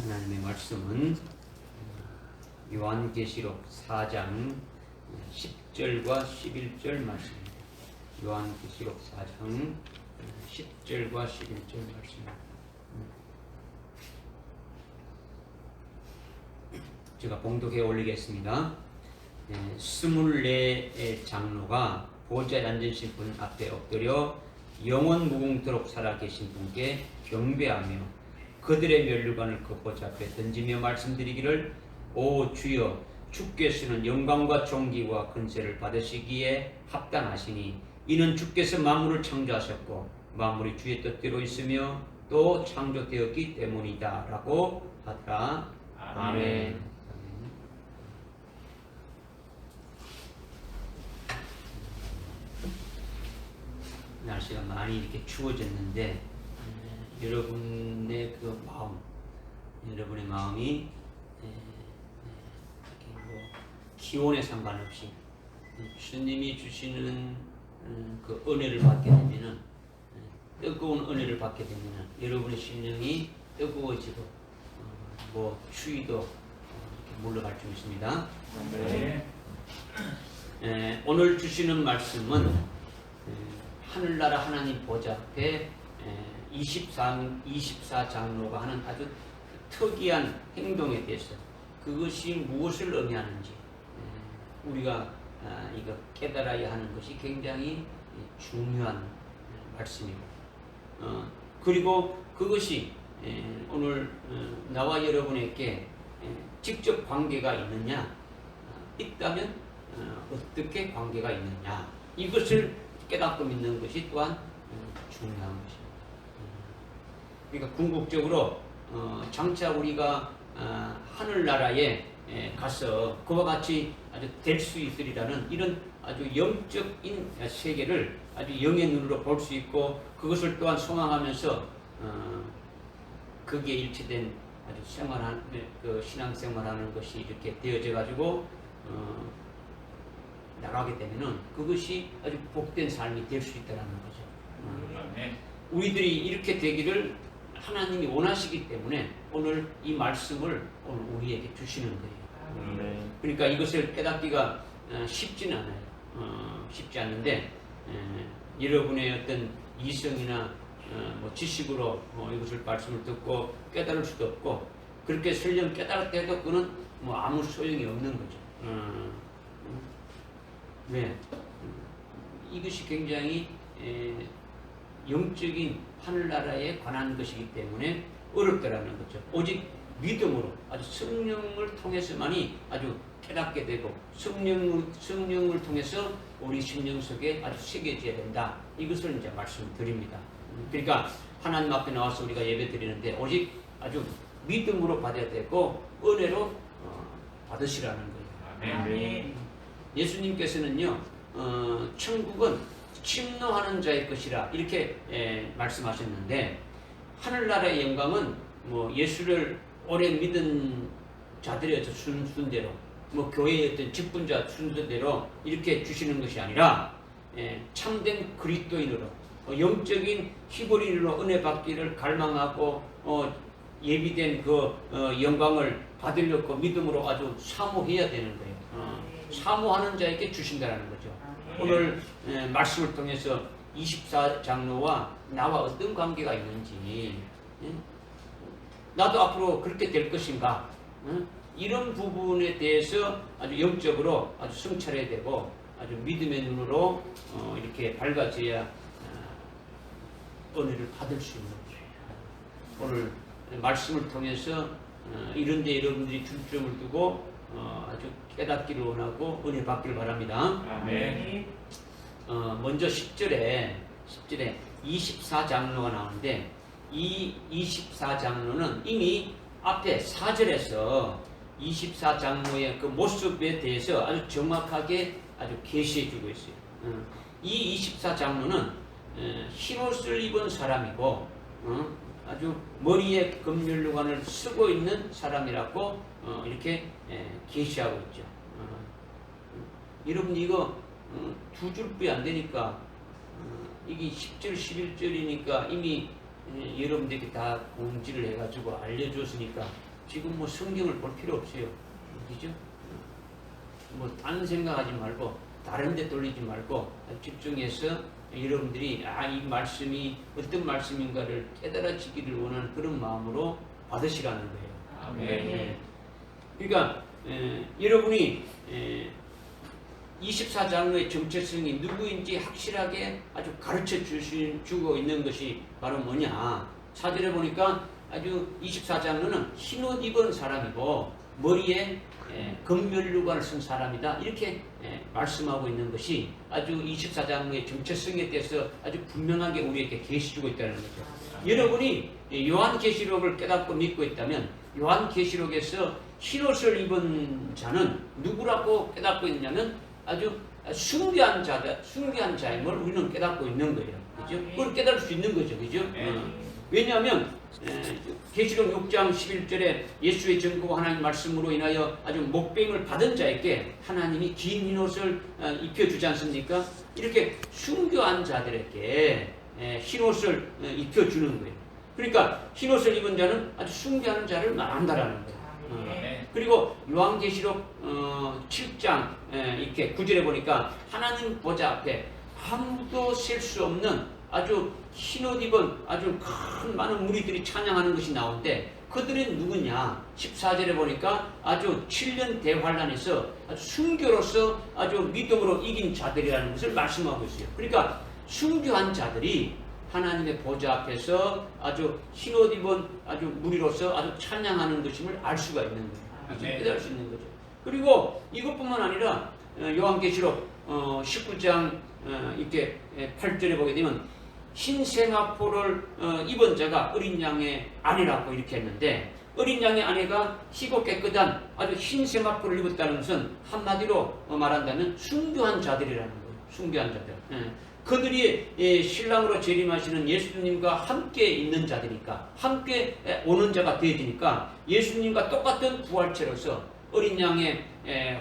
하나님의 말씀은 요한계시록 4장 10절과 11절 말씀입니다. 요한계시록 4장 10절과 11절 말씀입니다. 제가 봉독해 올리겠습니다. 24의 장로가 보좌에 앉으신 분 앞에 엎드려 영원 무궁토록 살아계신 분께 경배하며 그들의 면류관을 겉보좌 앞에 던지며 말씀드리기를 오 주여 주께서는 영광과 존귀와 근세를 받으시기에 합당하시니 이는 주께서 만물을 창조하셨고 만물이 주의 뜻대로 있으며 또 창조되었기 때문이다 라고 하더라. 아멘. 날씨가 많이 이렇게 추워졌는데 여러분의 그 마음, 여러분의 마음이 뭐 기온에 상관없이 주님이 주시는 그 은혜를 받게 되면은 뜨거운 은혜를 받게 되면은 여러분의 심령이 뜨거워지고 뭐 추위도 이렇게 물러갈 줄 있습니다. 오늘 주시는 말씀은 하늘나라 하나님 보좌 앞에 24장로가 하는 아주 특이한 행동에 대해서 그것이 무엇을 의미하는지 우리가 이거 깨달아야 하는 것이 굉장히 중요한 말씀이고 그리고 그것이 오늘 나와 여러분에게 직접 관계가 있느냐 있다면 어떻게 관계가 있느냐 이것을 깨닫고 믿는 것이 또한 중요한 것입니다. 그러니까 궁극적으로 장차 우리가 하늘나라에 가서 그와 같이 아주 될 수 있으리라는 이런 아주 영적인 세계를 아주 영의 눈으로 볼 수 있고 그것을 또한 소망하면서 거기에 일치된 아주 그 신앙생활하는 것이 이렇게 되어져 가지고 나가게 되면은 그것이 아주 복된 삶이 될 수 있다는 거죠. 우리들이 이렇게 되기를 하나님이 원하시기 때문에 오늘 이 말씀을 오늘 우리에게 주시는 거예요. 그러니까 이것을 깨닫기가 쉽지는 않아요. 쉽지 않는데 여러분의 어떤 이성이나 뭐 지식으로 이것을 말씀을 듣고 깨달을 수도 없고 그렇게 설령 깨달았다 해도 그는 뭐 아무 소용이 없는 거죠. 왜? 이것이 굉장히 영적인 하늘나라에 관한 것이기 때문에 어렵다라는 거죠. 오직 믿음으로 아주 성령을 통해서만이 아주 깨닫게 되고 성령을 통해서 우리 심령 속에 아주 새겨져야 된다. 이것을 이제 말씀드립니다. 그러니까 하나님 앞에 나와서 우리가 예배 드리는데 오직 아주 믿음으로 받아야 되고 은혜로 받으시라는 거예요. 아멘. 예수님께서는요, 천국은 침노하는 자의 것이라 이렇게 말씀하셨는데 하늘나라의 영광은 뭐 예수를 오래 믿은 자들의 어떤 순서대로 뭐 교회의 어떤 직분자 순서대로 이렇게 주시는 것이 아니라 참된 그리스도인으로 영적인 히브리인으로 은혜 받기를 갈망하고 예비된 그 영광을 받으려고 믿음으로 아주 사모해야 되는 거예요. 사모하는 자에게 주신다는 거죠. 오늘 말씀을 통해서 24장로와 나와 어떤 관계가 있는지 나도 앞으로 그렇게 될 것인가 이런 부분에 대해서 아주 영적으로 아주 성찰해야 되고 아주 믿음의 눈으로 이렇게 밝아져야 은혜를 받을 수 있는 거예요. 오늘 말씀을 통해서 이런 데 여러분들이 중점을 두고 아주 깨닫기를 원하고 은혜 받기를 바랍니다. 아멘. 먼저 10절에 24장로가 나오는데 이 24장로는 이미 앞에 4절에서 24장로의 그 모습에 대해서 아주 정확하게 아주 계시해 주고 있어요. 이 24장로는 흰옷을 입은 사람이고 아주 머리에 금면류관을 쓰고 있는 사람이라고 이렇게 계시하고 있죠. 여러분 이거 두 줄뿐이 안 되니까 이게 10절 11절이니까 이미 여러분들께 다 공지를 해가지고 알려줬으니까 지금 뭐 성경을 볼 필요 없어요. 그죠? 뭐 다른 생각하지 말고 다른 데 돌리지 말고 집중해서 여러분들이 이 말씀이 어떤 말씀인가를 깨달아지기를 원하는 그런 마음으로 받으시라는 거예요. 아멘. 그러니까 여러분이 24장로의 정체성이 누구인지 확실하게 아주 가르쳐 주고 있는 것이 바로 뭐냐. 4절에 보니까 아주 24장로는 흰옷 입은 사람이고 머리에 금면류관을 쓴 사람이다. 이렇게 말씀하고 있는 것이 아주 24장로의 정체성에 대해서 아주 분명하게 우리에게 계시주고 있다는 거죠. 여러분이 요한계시록을 깨닫고 믿고 있다면 요한계시록에서 흰옷을 입은 자는 누구라고 깨닫고 있냐면 아주 숭배한 자임을 우리는 깨닫고 있는 거예요. 그죠? 그걸 깨달을 수 있는 거죠. 그죠? 왜냐하면 계시록 6장 11절에 예수의 증거와 하나님 말씀으로 인하여 아주 목배임을 받은 자에게 하나님이 긴 흰옷을 입혀주지 않습니까? 이렇게 순교한 자들에게 흰옷을 입혀주는 거예요. 그러니까 흰옷을 입은 자는 아주 숭배하는 자를 말한다라는 거예요. 그리고 요한계시록 7장 이렇게 9절에 보니까 하나님 보좌 앞에 아무도 셀 수 없는 아주 흰옷 입은 아주 큰 많은 무리들이 찬양하는 것이 나오는데 그들은 누구냐? 14절에 보니까 아주 7년 대환란에서 아주 순교로서 아주 믿음으로 이긴 자들이라는 것을 말씀하고 있어요. 그러니까 순교한 자들이 하나님의 보좌 앞에서 아주 흰옷 입은 아주 무리로서 아주 찬양하는 것임을 알 수가 있는 거예요. 깨달을 수 있는 거죠. 그리고 이것뿐만 아니라 요한계시록 19장 이렇게 8절에 보게 되면 흰 세마포를 입은 자가 어린 양의 아내라고 이렇게 했는데 어린 양의 아내가 희고 깨끗한 아주 흰 세마포를 입었다는 것은 한마디로 말한다면 순교한 자들이라는 거예요. 순교한 자들. 그들이 신랑으로 재림하시는 예수님과 함께 있는 자들이니까 함께 오는 자가 되어지니까 예수님과 똑같은 부활체로서 어린 양의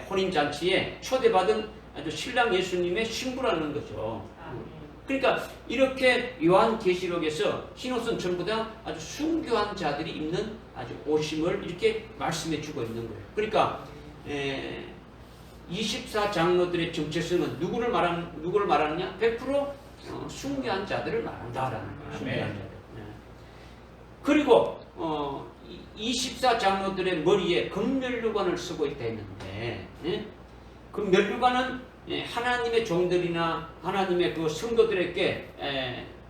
혼인잔치에 초대받은 아주 신랑 예수님의 신부라는 거죠. 그러니까 이렇게 요한계시록에서 흰옷은 전부 다 아주 순교한 자들이 입는 아주 옷임을 이렇게 말씀해 주고 있는 거예요. 그러니까 24장로들의 정체성은 누구를 말하느냐? 100% 순교한 자들을 말한다라는 거예요. 순교한 자들. 그리고 24장로들의 머리에 금면류관을 쓰고 있다 했는데 그 면류관은 하나님의 종들이나 하나님의 그 성도들에게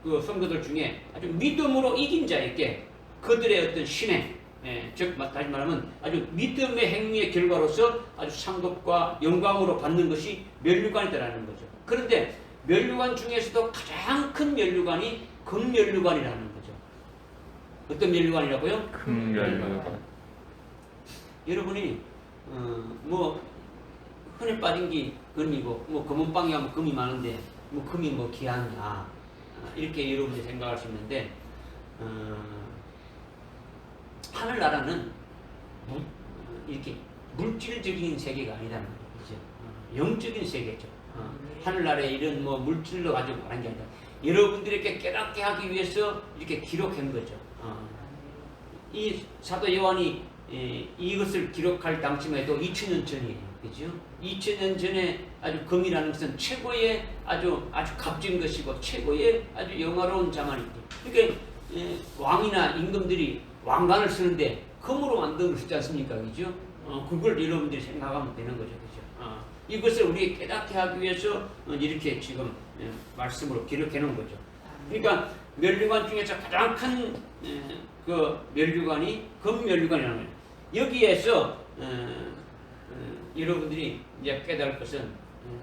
그 성도들 중에 아주 믿음으로 이긴 자에게 그들의 어떤 신행 즉 다시 말하면 아주 믿음의 행위의 결과로서 아주 상급과 영광으로 받는 것이 면류관이라는 거죠. 그런데 면류관 중에서도 가장 큰 면류관이 금면류관이라는 거죠. 어떤 면류관이라고요? 금면류관. 여러분이 뭐 흔해 빠진 게 금이고 뭐 금은방에 가면 금이 많은데 뭐 금이 뭐 귀하냐 이렇게 여러분이 생각할 수 있는데 하늘나라는 이렇게 물질적인 세계가 아니라는 거죠. 영적인 세계죠. 하늘나라에 이런 뭐 물질로 가지고 말한 게 아니라 여러분들에게 깨닫게 하기 위해서 이렇게 기록한 거죠. 이 사도 요한이 이것을 기록할 당시만 해도 2000년 전이에요. 그죠? 2000년 전에 아주 금이라는 것은 최고의 아주 값진 것이고 최고의 아주 영화로운 자만이죠. 그러니까 왕이나 임금들이 왕관을 쓰는데 금으로 만든 것이지 않습니까? 그죠? 그걸 여러분들이 생각하면 되는 거죠. 그죠? 이것을 우리에게 깨닫게 하기 위해서 이렇게 지금 말씀으로 기록해 놓은 거죠. 그러니까 면류관 중에서 가장 큰 그 면류관이 금면류관이라는 거예요. 여기에서 여러분들이 이제 깨달을 것은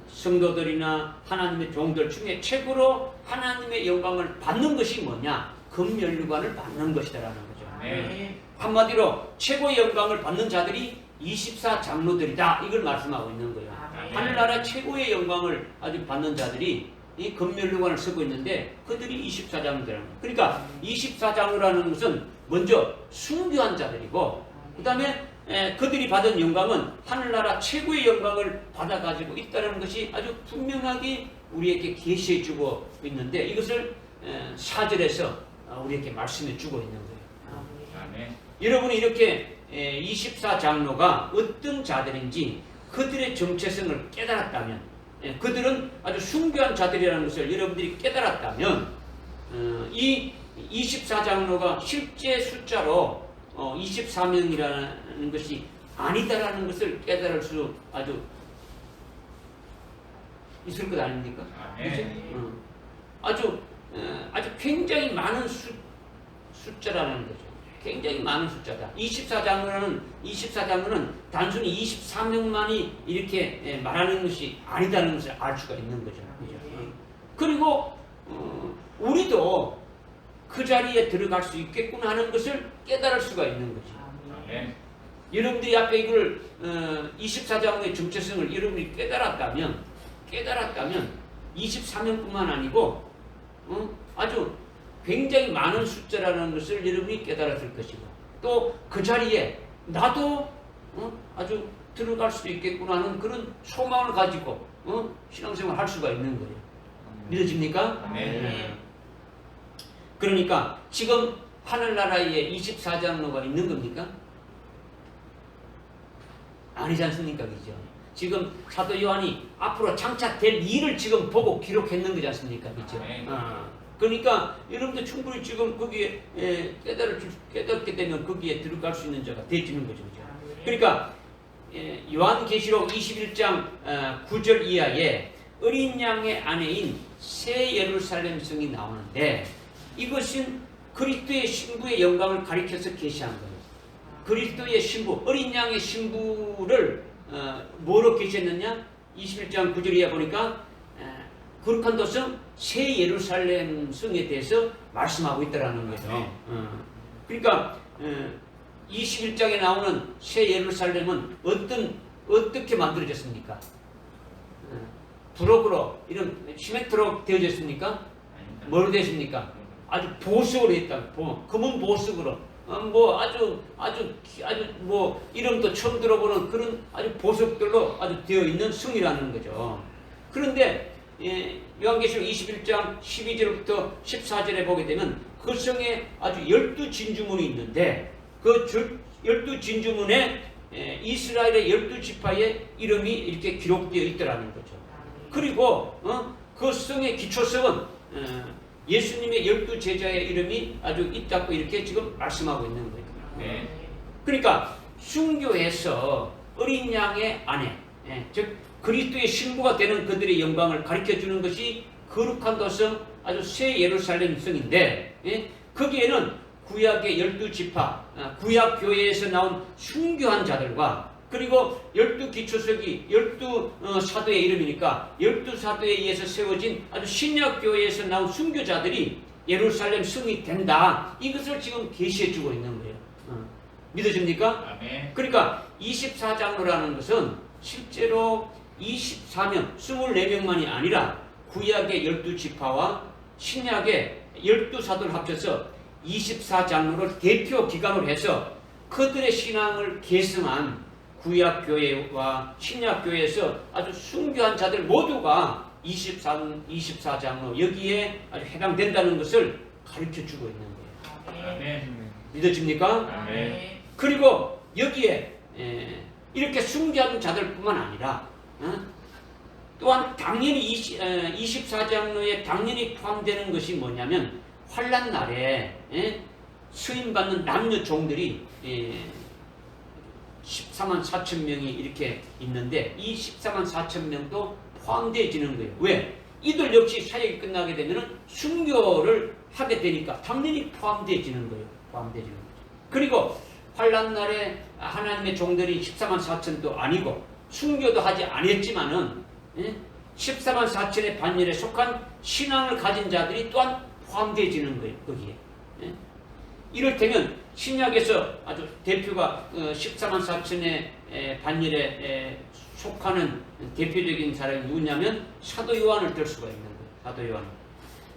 성도들이나 하나님의 종들 중에 최고로 하나님의 영광을 받는 것이 뭐냐? 금면류관을 받는 것이다라는 거죠. 한마디로 최고의 영광을 받는 자들이 24장로들이다. 이걸 말씀하고 있는 거예요. 하늘나라 최고의 영광을 아주 받는 자들이 이 금면류관을 쓰고 있는데 그들이 24장로들이라는 거예요. 그러니까 24장로라는 것은 먼저 순교한 자들이고 그 다음에 그들이 받은 영광은 하늘나라 최고의 영광을 받아가지고 있다는 것이 아주 분명하게 우리에게 계시해주고 있는데 이것을 4절에서 우리에게 말씀해주고 있는 거예요. 아멘. 여러분이 이렇게 24장로가 어떤 자들인지 그들의 정체성을 깨달았다면, 그들은 아주 순교한 자들이라는 것을 여러분들이 깨달았다면, 이 24장로가 실제 숫자로 24명이라는 것이 아니다라는 것을 깨달을 수 아주 있을 것 아닙니까? 아멘. 아주 굉장히 많은 숫자라는 거죠. 굉장히 많은 숫자다. 24장로는 단순히 24명만이 이렇게 말하는 것이 아니다는 것을 알 수가 있는 거죠. 그죠? 그리고 우리도 그 자리에 들어갈 수 있겠구나 하는 것을 깨달을 수가 있는 거죠. 아멘. 여러분들이 앞에 이걸 24장로의 정체성을 여러분이 깨달았다면 24명뿐만 아니고 아주 굉장히 많은 숫자라는 것을 여러분이 깨달았을 것이고, 또 그 자리에 나도 아주 들어갈 수 있겠구나 하는 그런 소망을 가지고 신앙생활을 할 수가 있는 거예요. 믿어집니까? 네. 그러니까 지금 하늘나라에 24장로가 있는 겁니까? 아니지 않습니까? 그죠? 지금 사도 요한이 앞으로 장차될 일을 지금 보고 기록했는 거지 않습니까? 그죠? 그러니까 여러분들 충분히 지금 거기에 깨닫게 되면 거기에 들어갈 수 있는 자가 되지는 거죠. 그죠? 그러니까 요한계시록 21장 9절 이하에 어린 양의 아내인 새 예루살렘 성이 나오는데, 이것은 그리스도의 신부의 영광을 가리켜서 계시한 거예요. 그리스도의 신부, 어린 양의 신부를 뭐로 계시했느냐? 21장 9절 이하 보니까 거룩한 도성 새 예루살렘 성에 대해서 말씀하고 있다라는 거죠. 그러니까 21장에 나오는 새 예루살렘은 어떻게 만들어졌습니까? 브록으로, 이런 시멘트로 되어졌습니까? 뭐로 되었습니까? 아주 보석으로 했다. 금은 보석으로. 아주 이름도 처음 들어보는 그런 아주 보석들로 아주 되어 있는 성이라는 거죠. 그런데 요한계시록 21장 12절부터 14절에 보게 되면 그 성에 아주 12진주문이 있는데, 그 12진주문에 이스라엘의 12지파의 이름이 이렇게 기록되어 있더라는 거죠. 그리고 그 성의 기초성은 예수님의 12제자의 이름이 아주 있다고 이렇게 지금 말씀하고 있는 거예요. 네. 그러니까 순교에서 어린 양의 아내, 즉 그리스도의 신부가 되는 그들의 영광을 가르쳐주는 것이 거룩한 도성, 아주 새 예루살렘 성인데, 거기에는 구약의 12지파, 구약 교회에서 나온 순교한 자들과, 그리고 12기초석이 12사도의 이름이니까 12사도에 의해서 세워진 아주 신약교회에서 나온 순교자들이 예루살렘 성이 된다. 이것을 지금 계시해주고 있는 거예요. 믿어집니까? 아멘. 그러니까 24장로라는 것은 실제로 24명, 24명만이 아니라 구약의 12지파와 신약의 12사도를 합쳐서 24장로를 대표 기관으로 해서 그들의 신앙을 계승한 구약교회와 신약교회에서 아주 순교한 자들 모두가 24장로 여기에 아주 해당된다는 것을 가르쳐주고 있는 거예요. 아멘. 믿어집니까? 아멘. 그리고 여기에 이렇게 순교한 자들뿐만 아니라 또한 당연히 24장로에 당연히 포함되는 것이 뭐냐면, 환난 날에 수임받는 남녀 종들이 14만 4천 명이 이렇게 있는데, 이 14만 4천 명도 포함되어지는 거예요. 왜? 이들 역시 사역이 끝나게 되면 순교를 하게 되니까 당연히 포함되어지는 거예요. 포함되어지는 거죠. 그리고 환난 날에 하나님의 종들이 14만 4천도 아니고 순교도 하지 않았지만은 14만 4천의 반열에 속한 신앙을 가진 자들이 또한 포함되어지는 거예요. 거기에. 이를테면 신약에서 아주 대표가 14만 4천의 반열에 속하는 대표적인 사람이 누구냐면 사도 요한을 들 수가 있는 거예요.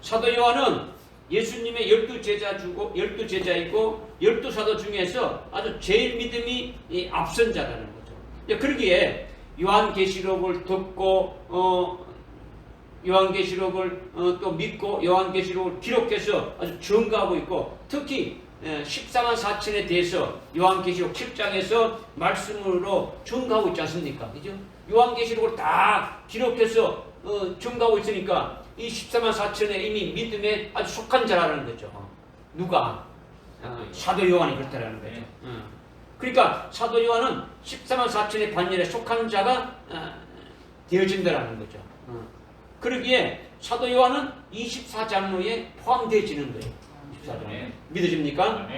사도 요한은 예수님의 12제자이고 12사도 중에서 아주 제일 믿음이 앞선 자라는 거죠. 그러기에 요한계시록을 듣고 요한계시록을 또 믿고 요한계시록을 기록해서 아주 증거하고 있고, 특히 14만 4천에 대해서 요한계시록 7장에서 말씀으로 증거하고 있지 않습니까? 그죠? 요한계시록을 다 기록해서 증거하고 있으니까 이 14만 4천에 이미 믿음에 아주 속한 자라는 거죠. 누가? 사도 요한이 그렇다라는 거죠. 그러니까 사도 요한은 14만 4천의 반열에 속한 자가 되어진다라는 거죠. 그러기에 사도 요한은 24장로에 포함되어지는 거예요. 24장로. 믿어집니까?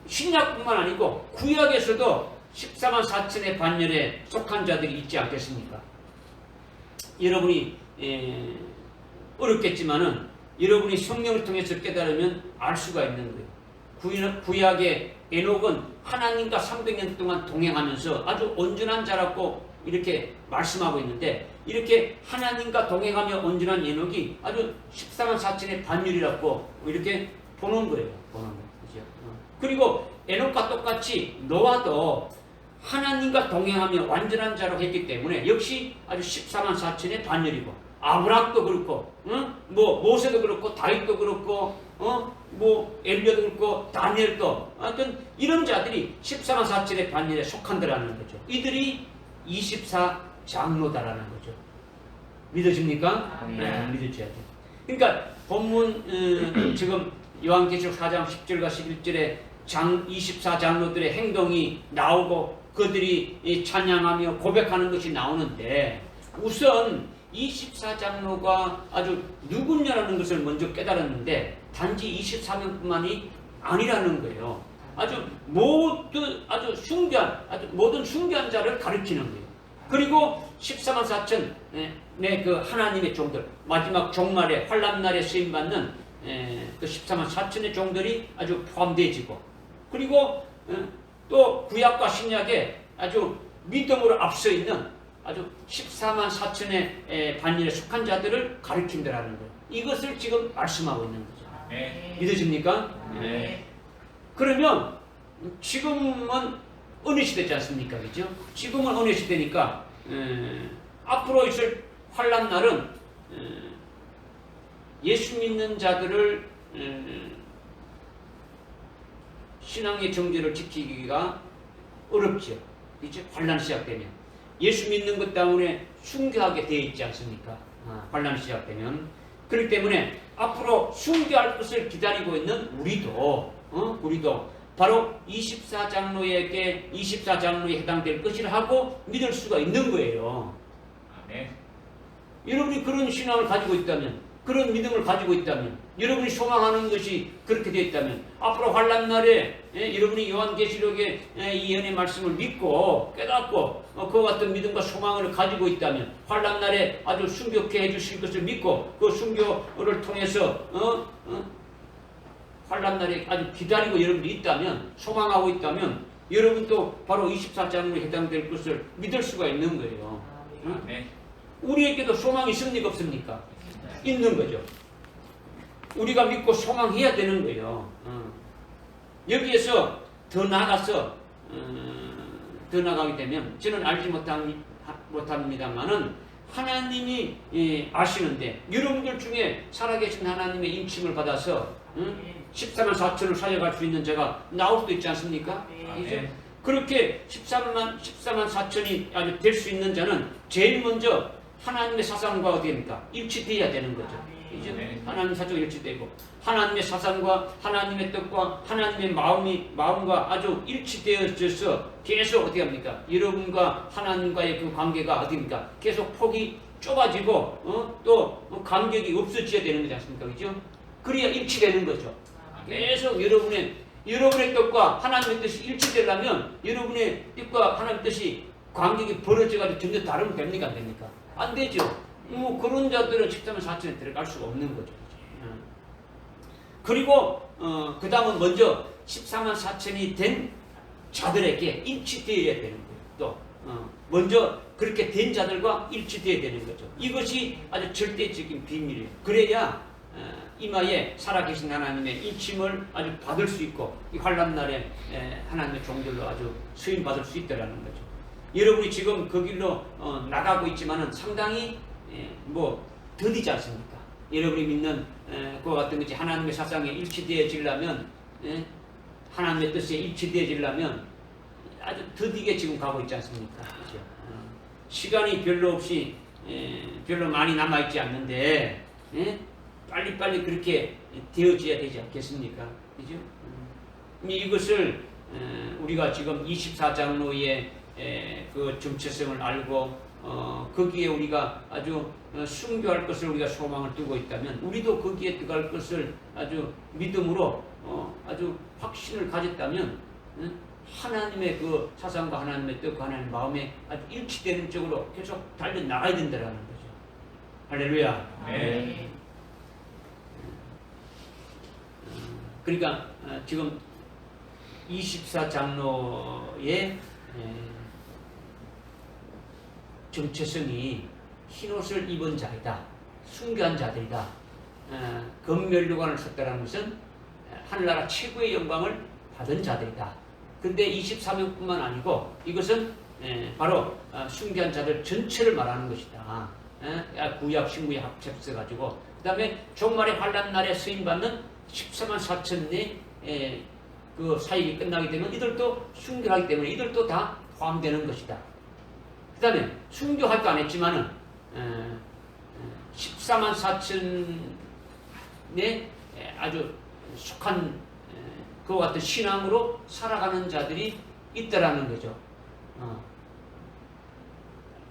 신약뿐만 아니고 구약에서도 14만 4천의 반열에 속한 자들이 있지 않겠습니까? 여러분이 어렵겠지만은 여러분이 성령을 통해서 깨달으면 알 수가 있는 거예요. 구약의 에녹은 하나님과 300년 동안 동행하면서 아주 온전한 자라고 이렇게 말씀하고 있는데, 이렇게 하나님과 동행하며 온전한 에녹이 아주 14만 4천의 반열이라고 이렇게 보는 거예요. 보는 거예요. 그죠? 그리고 에녹과 똑같이 노아도 하나님과 동행하며 완전한 자로 했기 때문에 역시 아주 14만 4천의 반열이고, 아브라함도 그렇고, 뭐 모세도 그렇고, 다윗도 그렇고, 뭐 엘리야도 그렇고, 다니엘도, 하여튼 이런 자들이 14만 4천의 반열에 속한다라는 거죠. 이들이 24장로다라는 거죠. 믿어집니까? 네, 믿어져야 돼요. 그러니까 본문 지금 요한계시록 4장 10절과 11절에 24장로들의 행동이 나오고 그들이 찬양하며 고백하는 것이 나오는데, 우선 24장로가 아주 누구냐라는 것을 먼저 깨달았는데 단지 24명뿐만이 아니라는 거예요. 아주 모든 숭배한 자를 가리키는 거예요. 그리고 14만 4천 그 하나님의 종들, 마지막 종말에 환란날에 쓰임받는 그 14만 4천의 종들이 아주 포함되어지고, 그리고 또 구약과 신약에 아주 믿음으로 앞서 있는 아주 14만 4천의 반열에 속한 자들을 가리킨다라는 거예요. 이것을 지금 말씀하고 있는 거죠. 믿어집니까? 그러면 지금은 어느 시대지 않습니까? 그죠? 지금은 어느 시대니까 앞으로 있을 환란날은 예수 믿는 자들을 신앙의 정죄를 지키기가 어렵죠. 이제 환란 시작되면 예수 믿는 것 때문에 순교하게 되어 있지 않습니까? 환란 시작되면. 그렇기 때문에 앞으로 순교할 것을 기다리고 있는 우리도 바로 24장로에게 24장로에 해당될 것이라 하고 믿을 수가 있는 거예요. 여러분이 그런 신앙을 가지고 있다면, 그런 믿음을 가지고 있다면, 여러분이 소망하는 것이 그렇게 되어 있다면, 앞으로 환란날에 여러분이 요한계시록의 이 예언의 말씀을 믿고 깨닫고 그와 같은 믿음과 소망을 가지고 있다면, 환란날에 아주 순교케 해주실 것을 믿고 그 순교를 통해서 환란날에 아주 기다리고 여러분이 있다면, 소망하고 있다면, 여러분도 바로 24장으로 해당될 것을 믿을 수가 있는 거예요. 우리에게도 소망이 있습니까? 없습니까? 있는 거죠. 우리가 믿고 소망해야 되는 거예요. 여기에서 더 나가게 되면, 저는 알지 못합니다만은 하나님이 아시는데, 여러분들 중에 살아계신 하나님의 인침을 받아서 14만 4천을 살려갈 수 있는 자가 나올 수도 있지 않습니까? 이제 그렇게 14만 4천이 아주 될 수 있는 자는 제일 먼저 하나님의 사상과 어떻게 됩니까? 일치되어야 되는 거죠. 이제 하나님 사정이 일치되고, 하나님의 사상과 하나님의 뜻과 하나님의 마음과 아주 일치되어져서 계속 어떻게 합니까? 여러분과 하나님과의 그 관계가 어디입니까? 계속 폭이 좁아지고 또 간격이 없어져야 되는 거지 않습니까? 그죠? 그래야 일치되는 거죠. 계속 여러분의 뜻과 하나님의 뜻이 일치되려면 여러분의 뜻과 하나님의 뜻이 관계가 벌어져가지고 전혀 다르면 됩니까? 안 됩니까? 안 되죠. 그런 자들은 14만 4천에 들어갈 수가 없는 거죠. 그리고 그 다음은 먼저 14만 4천이 된 자들에게 일치되어야 되는 거예요. 또 먼저 그렇게 된 자들과 일치되어야 되는 거죠. 이것이 아주 절대적인 비밀이에요. 그래야 이마에 살아계신 하나님의 인침을 아주 받을 수 있고, 이 환란날에 하나님의 종들로 아주 수임 받을 수 있다라는 거죠. 여러분이 지금 그 길로 나가고 있지만은 상당히 더디지 않습니까? 여러분이 믿는 그와 같은 것이 하나님의 사상에 일치되어지려면, 하나님의 뜻에 일치되어지려면 아주 더디게 지금 가고 있지 않습니까? 그렇죠? 시간이 별로 없이 별로 많이 남아있지 않는데 빨리빨리 그렇게 되어져야 되지 않겠습니까? 그죠? 이것을 우리가 지금 24장로의 그 정체성을 알고 거기에 우리가 아주 순교할 것을 우리가 소망을 두고 있다면 우리도 거기에 들어갈 것을 아주 믿음으로 아주 확신을 가졌다면 하나님의 그 사상과 하나님의 뜻과 하나님의 마음에 아주 일치되는 쪽으로 계속 달려나가야 된다는 거죠. 할렐루야. 네. 그러니까 지금 24장로의 정체성이 흰옷을 입은 자이다. 순교한 자들이다. 검면류관을 섰다는 것은 하늘나라 최고의 영광을 받은 자들이다. 근데 24명뿐만 아니고 이것은 바로 순교한 자들 전체를 말하는 것이다. 구약, 신구약 합쳐서 그 다음에 종말의 환란 날에 쓰임받는 14만 4천의 그 사역이 끝나게 되면 이들도 순교하기 때문에 이들도 다 포함되는 것이다. 그 다음에 순교할 거 안 했지만은 14만 4천의 아주 속한 그와 같은 신앙으로 살아가는 자들이 있다라는 거죠.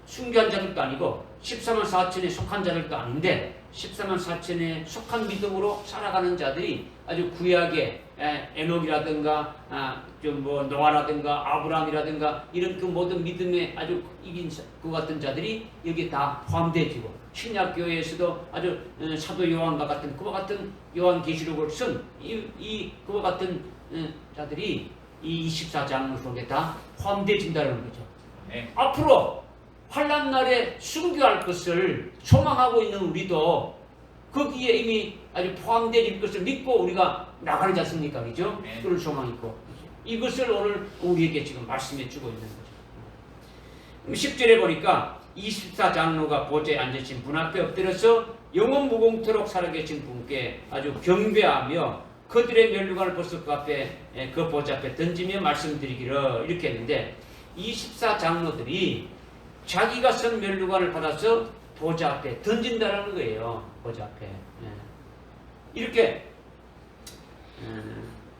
순교한 자들도 아니고 14만 4천에 속한 자들도 아닌데 14만 4천에 속한 믿음으로 살아가는 자들이 아주 구약의 에녹이라든가 좀 뭐 노아라든가 아브라함이라든가 이런 그 모든 믿음에 아주 이긴 그 같은 자들이 여기 다 포함되지고 신약 교회에서도 아주 사도 요한과 같은 그와 같은 요한 계시록을 쓴 이 그와 같은 자들이 이 24장로 속에 다 포함되어진다는 거죠. 네. 앞으로 환란 날에 순교할 것을 소망하고 있는 우리도 거기에 이미 아주 포함되어 것을 믿고 우리가 나가지 않습니까? 그죠? 네. 그걸 소망있고 이것을 오늘 우리에게 지금 말씀해 주고 있는 거죠. 10절에 보니까 24장로가 보좌에 앉으신 분 앞에 엎드려서 영원 무궁토록 살아계신 분께 아주 경배하며 그들의 면류관을 벗어 그 앞에 그 보좌 앞에 던지며 말씀드리기를 이렇게 했는데 24장로들이 자기가 쓴 면류관을 받아서 보좌 앞에 던진다라는 거예요. 보좌 앞에. 이렇게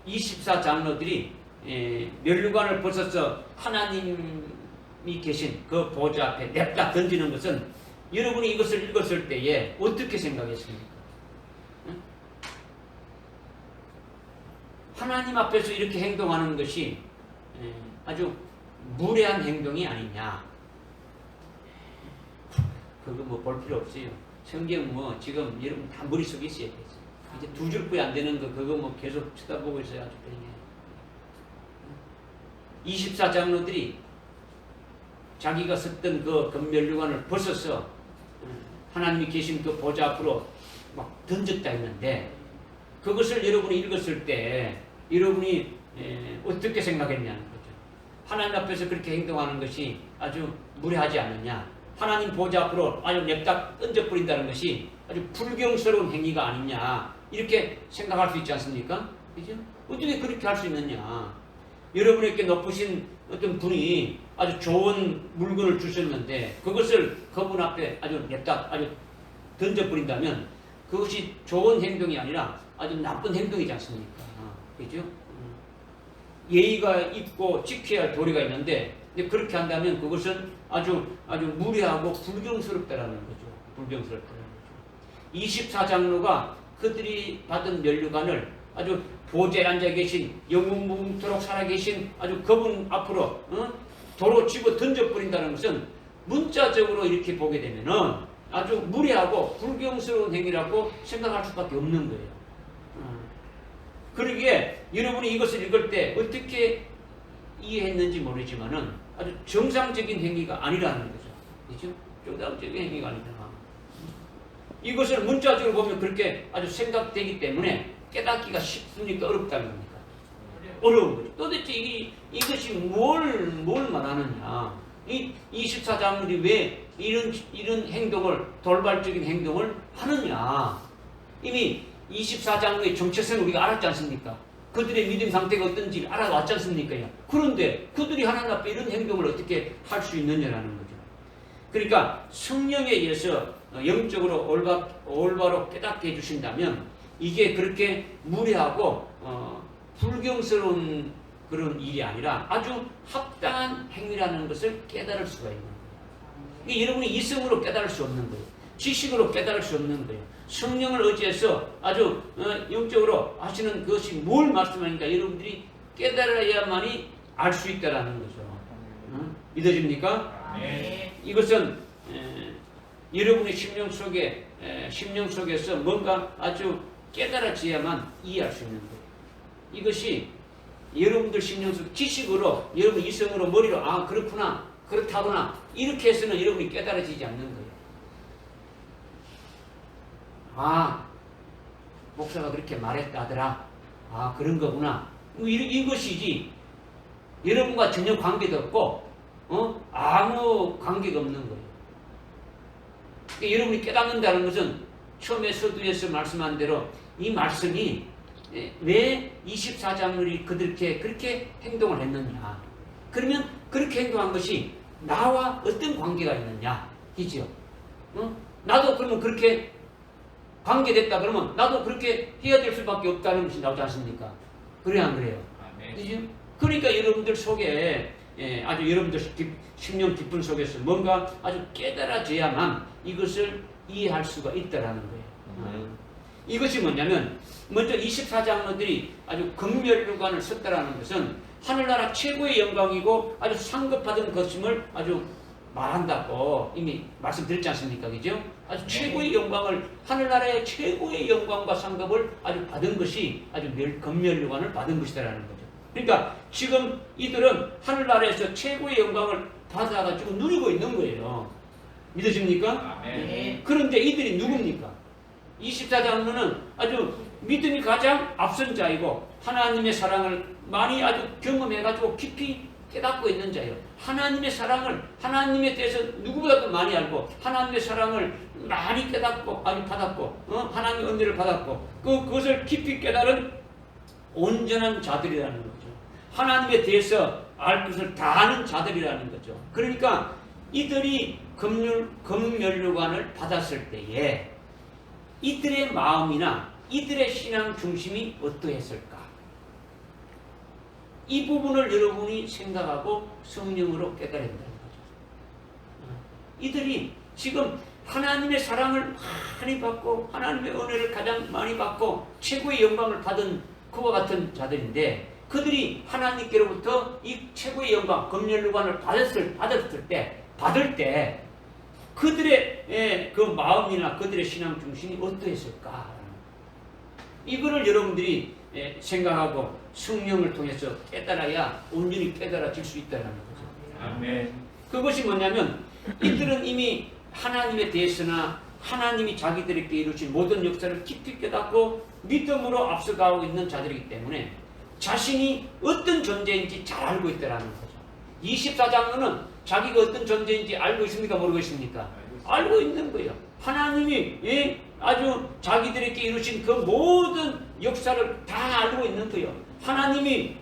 24장로들이 면류관을 벗어서 하나님이 계신 그 보좌 앞에 냅다 던지는 것은 여러분이 이것을 읽었을 때에 어떻게 생각했습니까? 하나님 앞에서 이렇게 행동하는 것이 아주 무례한 행동이 아니냐. 그거 뭐 볼 필요 없어요. 성경 뭐 지금 여러분 다 머릿속에 있어야 되죠. 이제 두 줄뿐이 안 되는 거 그거 뭐 계속 쳐다보고 있어야 아주 되네. 24장로들이 자기가 썼던 그 금면류관을 벗어서 하나님이 계신 그 보좌 앞으로 막 던졌다 했는데 그것을 여러분이 읽었을 때 여러분이 어떻게 생각했냐는 거죠. 하나님 앞에서 그렇게 행동하는 것이 아주 무례하지 않느냐. 하나님 보좌 앞으로 아주 냅다 던져버린다는 것이 아주 불경스러운 행위가 아니냐. 이렇게 생각할 수 있지 않습니까? 그죠? 어떻게 그렇게 할 수 있느냐. 여러분에게 높으신 어떤 분이 아주 좋은 물건을 주셨는데 그것을 그분 앞에 아주 냅다 아주 던져버린다면 그것이 좋은 행동이 아니라 아주 나쁜 행동이지 않습니까? 그죠? 예의가 있고 지켜야 할 도리가 있는데 그렇게 한다면 그것은 아주 무례하고 불경스럽다라는 거죠. 불경스럽다는 거죠. 24장로가 그들이 받은 면류관을 아주 보좌에 앉아 계신 영웅무궁토록 살아계신 아주 그분 앞으로 도로 집어 던져버린다는 것은 문자적으로 이렇게 보게 되면은 아주 무례하고 불경스러운 행위라고 생각할 수밖에 없는 거예요. 그러기에 여러분이 이것을 읽을 때 어떻게 이해했는지 모르지만은 아주 정상적인 행위가 아니라는 거죠. 그렇죠? 정상적인 행위가 아니다. 이것을 문자적으로 보면 그렇게 아주 생각되기 때문에 깨닫기가 쉽습니까? 어렵다는 겁니까? 어려운 거죠. 도대체 이것이 뭘 말하느냐. 이 24장로들이 왜 이런 행동을, 돌발적인 행동을 하느냐. 이미 24장의 정체성을 우리가 알았지 않습니까? 그들의 믿음 상태가 어떤지 알아왔지 않습니까? 그런데 그들이 하나님 앞에 이런 행동을 어떻게 할 수 있느냐라는 거죠. 그러니까 성령에 의해서 영적으로 올바로 깨닫게 해주신다면 이게 그렇게 무례하고 불경스러운 그런 일이 아니라 아주 합당한 행위라는 것을 깨달을 수가 있는 거예요. 이게 여러분이 이성으로 깨달을 수 없는 거예요. 지식으로 깨달을 수 없는 거예요. 성령을 의지해서 아주 영적으로 하시는 그것이 뭘 말씀하니까 여러분들이 깨달아야만이 알 수 있다라는 거죠. 믿어집니까? 네. 이것은 여러분의 심령 속에서 뭔가 아주 깨달아져야만 이해할 수 있는 거예요. 이것이 여러분들 심령 속 지식으로 여러분 이성으로 머리로 그렇구나 그렇다구나 이렇게 해서는 여러분이 깨달아지지 않는 거예요. 목사가 그렇게 말했다더라. 그런 거구나. 이것이지 여러분과 전혀 관계도 없고 아무 관계가 없는 거예요. 그러니까 여러분이 깨닫는다는 것은 처음에 서두에서 말씀한 대로 이 말씀이 왜 24장들이 그렇게 행동을 했느냐. 그러면 그렇게 행동한 것이 나와 어떤 관계가 있느냐. 이죠. 나도 그러면 그렇게 관계됐다 그러면 나도 그렇게 해야 될 수밖에 없다는 것이 나오지 않습니까? 그래야 안 그래요? 그죠? 그러니까 여러분들 속에 아주 여러분들 심령 깊은 속에서 뭔가 아주 깨달아져야만 이것을 이해할 수가 있다라는 거예요. 이것이 뭐냐면 먼저 24장로들이 아주 긍휼유관을 썼다라는 것은 하늘나라 최고의 영광이고 아주 상급받은 것임을 아주 말한다고 이미 말씀드렸지 않습니까? 그죠? 아주 최고의 영광을 하늘나라의 최고의 영광과 상급을 아주 받은 것이 아주 긍휼유관을 받은 것이다라는 거죠. 그러니까 지금 이들은 하늘나라에서 최고의 영광을 받아가지고 누리고 있는 거예요. 믿으십니까? 네. 그런데 이들이 누굽니까? 24장로는 아주 믿음이 가장 앞선 자이고 하나님의 사랑을 많이 아주 경험해가지고 깊이 깨닫고 있는 자예요. 하나님의 사랑을 하나님에 대해서 누구보다도 많이 알고 하나님의 사랑을 많이 깨닫고 아주 받았고 하나님의 은혜를 받았고 그것을 깊이 깨달은 온전한 자들이라는 거죠. 하나님에 대해서 알 것을 다 아는 자들이라는 거죠. 그러니까 이들이 긍휼유관을 받았을 때에 이들의 마음이나 이들의 신앙 중심이 어떠했을까? 이 부분을 여러분이 생각하고 성령으로 깨달아야 된다는 거죠. 이들이 지금 하나님의 사랑을 많이 받고 하나님의 은혜를 가장 많이 받고 최고의 영광을 받은 그와 같은 자들인데 그들이 하나님께로부터 이 최고의 영광, 긍휼유관을 받을 때 그들의 그 마음이나 그들의 신앙 중심이 어떠했을까? 이거를 여러분들이 생각하고 성령을 통해서 깨달아야 온전히 깨달아질 수 있다는 거죠. 아멘. 그것이 뭐냐면 이들은 이미 하나님에 대해서나 하나님이 자기들에게 이루신 모든 역사를 깊이 깨닫고 믿음으로 앞서가고 있는 자들이기 때문에 자신이 어떤 존재인지 잘 알고 있다는 거죠. 24장로는 자기가 어떤 존재인지 알고 있습니까? 모르고 있습니까? 알고 있는 거예요. 하나님이 아주 자기들에게 이루신 그 모든 역사를 다 알고 있는 거예요. 하나님이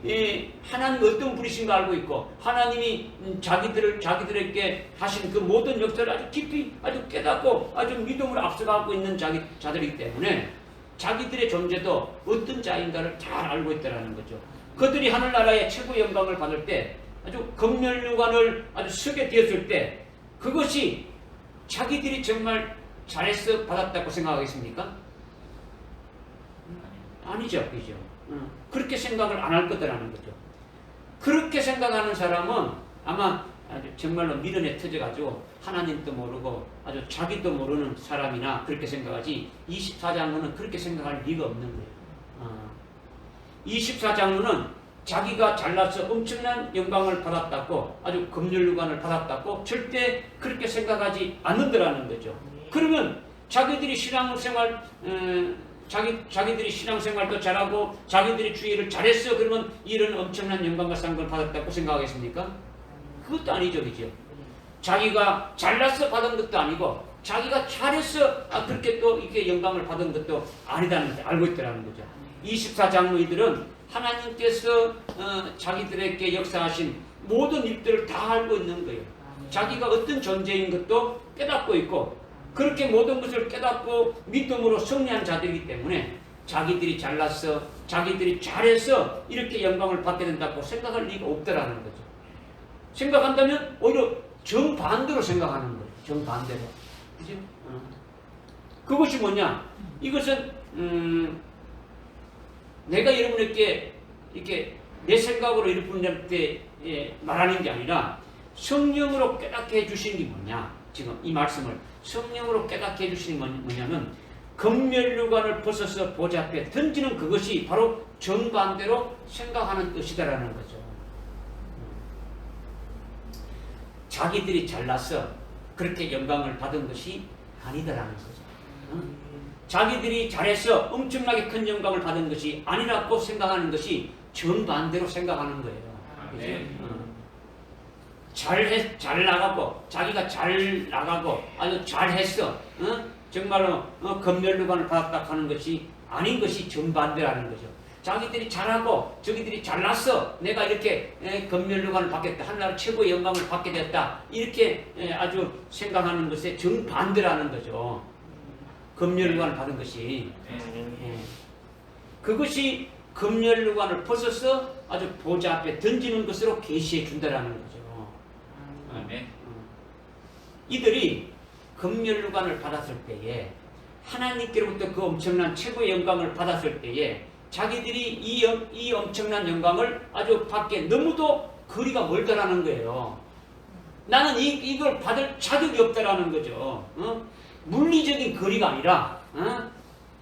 어떤 분이신가 알고 있고 하나님이 자기들에게 하신 그 모든 역사를 아주 깊이 아주 깨닫고 아주 믿음으로 앞서가고 있는 자들이기 때문에 자기들의 존재도 어떤 자인가를 잘 알고 있다는 거죠. 그들이 하늘나라의 최고의 영광을 받을 때 아주 긍휼유관을 아주 쓰게 되었을 때 그것이 자기들이 정말 잘해서 받았다고 생각하겠습니까? 아니죠. 그죠? 그렇게 생각을 안 할 거다라는 거죠. 그렇게 생각하는 사람은 아마 아주 정말로 미련에 터져가지고 하나님도 모르고 아주 자기도 모르는 사람이나 그렇게 생각하지 24장로는 그렇게 생각할 리가 없는 거예요. 24장로는 자기가 잘나서 엄청난 영광을 받았다고 아주 긍휼유관을 받았다고 절대 그렇게 생각하지 않는다라는 거죠. 그러면 자기들이 신앙생활 자기들이 신앙생활도 잘하고 자기들이 주의를 잘했어 그러면 이런 엄청난 영광과 상급을 받았다고 생각하겠습니까? 그것도 아니죠. 그죠? 자기가 잘나서 받은 것도 아니고 자기가 잘해서 그렇게 또 이렇게 영광을 받은 것도 아니다는 걸 알고 있더라는 거죠. 24장로이들은 하나님께서 자기들에게 역사하신 모든 일들을 다 알고 있는 거예요. 자기가 어떤 존재인 것도 깨닫고 있고 그렇게 모든 것을 깨닫고 믿음으로 승리한 자들이기 때문에 자기들이 잘났어, 자기들이 잘해서 이렇게 영광을 받게 된다고 생각할 리가 없더라는 거죠. 생각한다면 오히려 정반대로 생각하는 거예요. 정반대로. 그죠? 그것이 뭐냐? 이것은 내가 여러분에게 이렇게 내 생각으로 여러분한테 말하는 게 아니라 성령으로 깨닫게 해주시는 게 뭐냐? 지금 이 말씀을 성령으로 깨닫게 해주시는 건 뭐냐면 검면류관을 벗어서 보좌 앞에 던지는 그것이 바로 정반대로 생각하는 뜻이다라는 거죠. 자기들이 잘나서 그렇게 영광을 받은 것이 아니다라는 거죠. 자기들이 잘해서 엄청나게 큰 영광을 받은 것이 아니라고 생각하는 것이 정반대로 생각하는 거예요. 잘 나가고 자기가 잘 나가고 아주 잘했어. 정말로 검열루관을 받았다 하는 것이 아닌 것이 정반대라는 거죠. 자기들이 잘하고 저기들이 잘났어. 내가 이렇게 검열루관을 받겠다. 하나님 최고의 영광을 받게 됐다. 이렇게 아주 생각하는 것에 정반대라는 거죠. 검열루관을 받은 것이. 그것이 검열루관을 벗어서 아주 보좌 앞에 던지는 것으로 계시해 준다라는 거죠. 이들이 검열루관을 받았을 때에 하나님께로부터 그 엄청난 최고의 영광을 받았을 때에 자기들이 이 엄청난 영광을 아주 받기에 너무도 거리가 멀다라는 거예요. 나는 이걸 받을 자격이 없다라는 거죠. 물리적인 거리가 아니라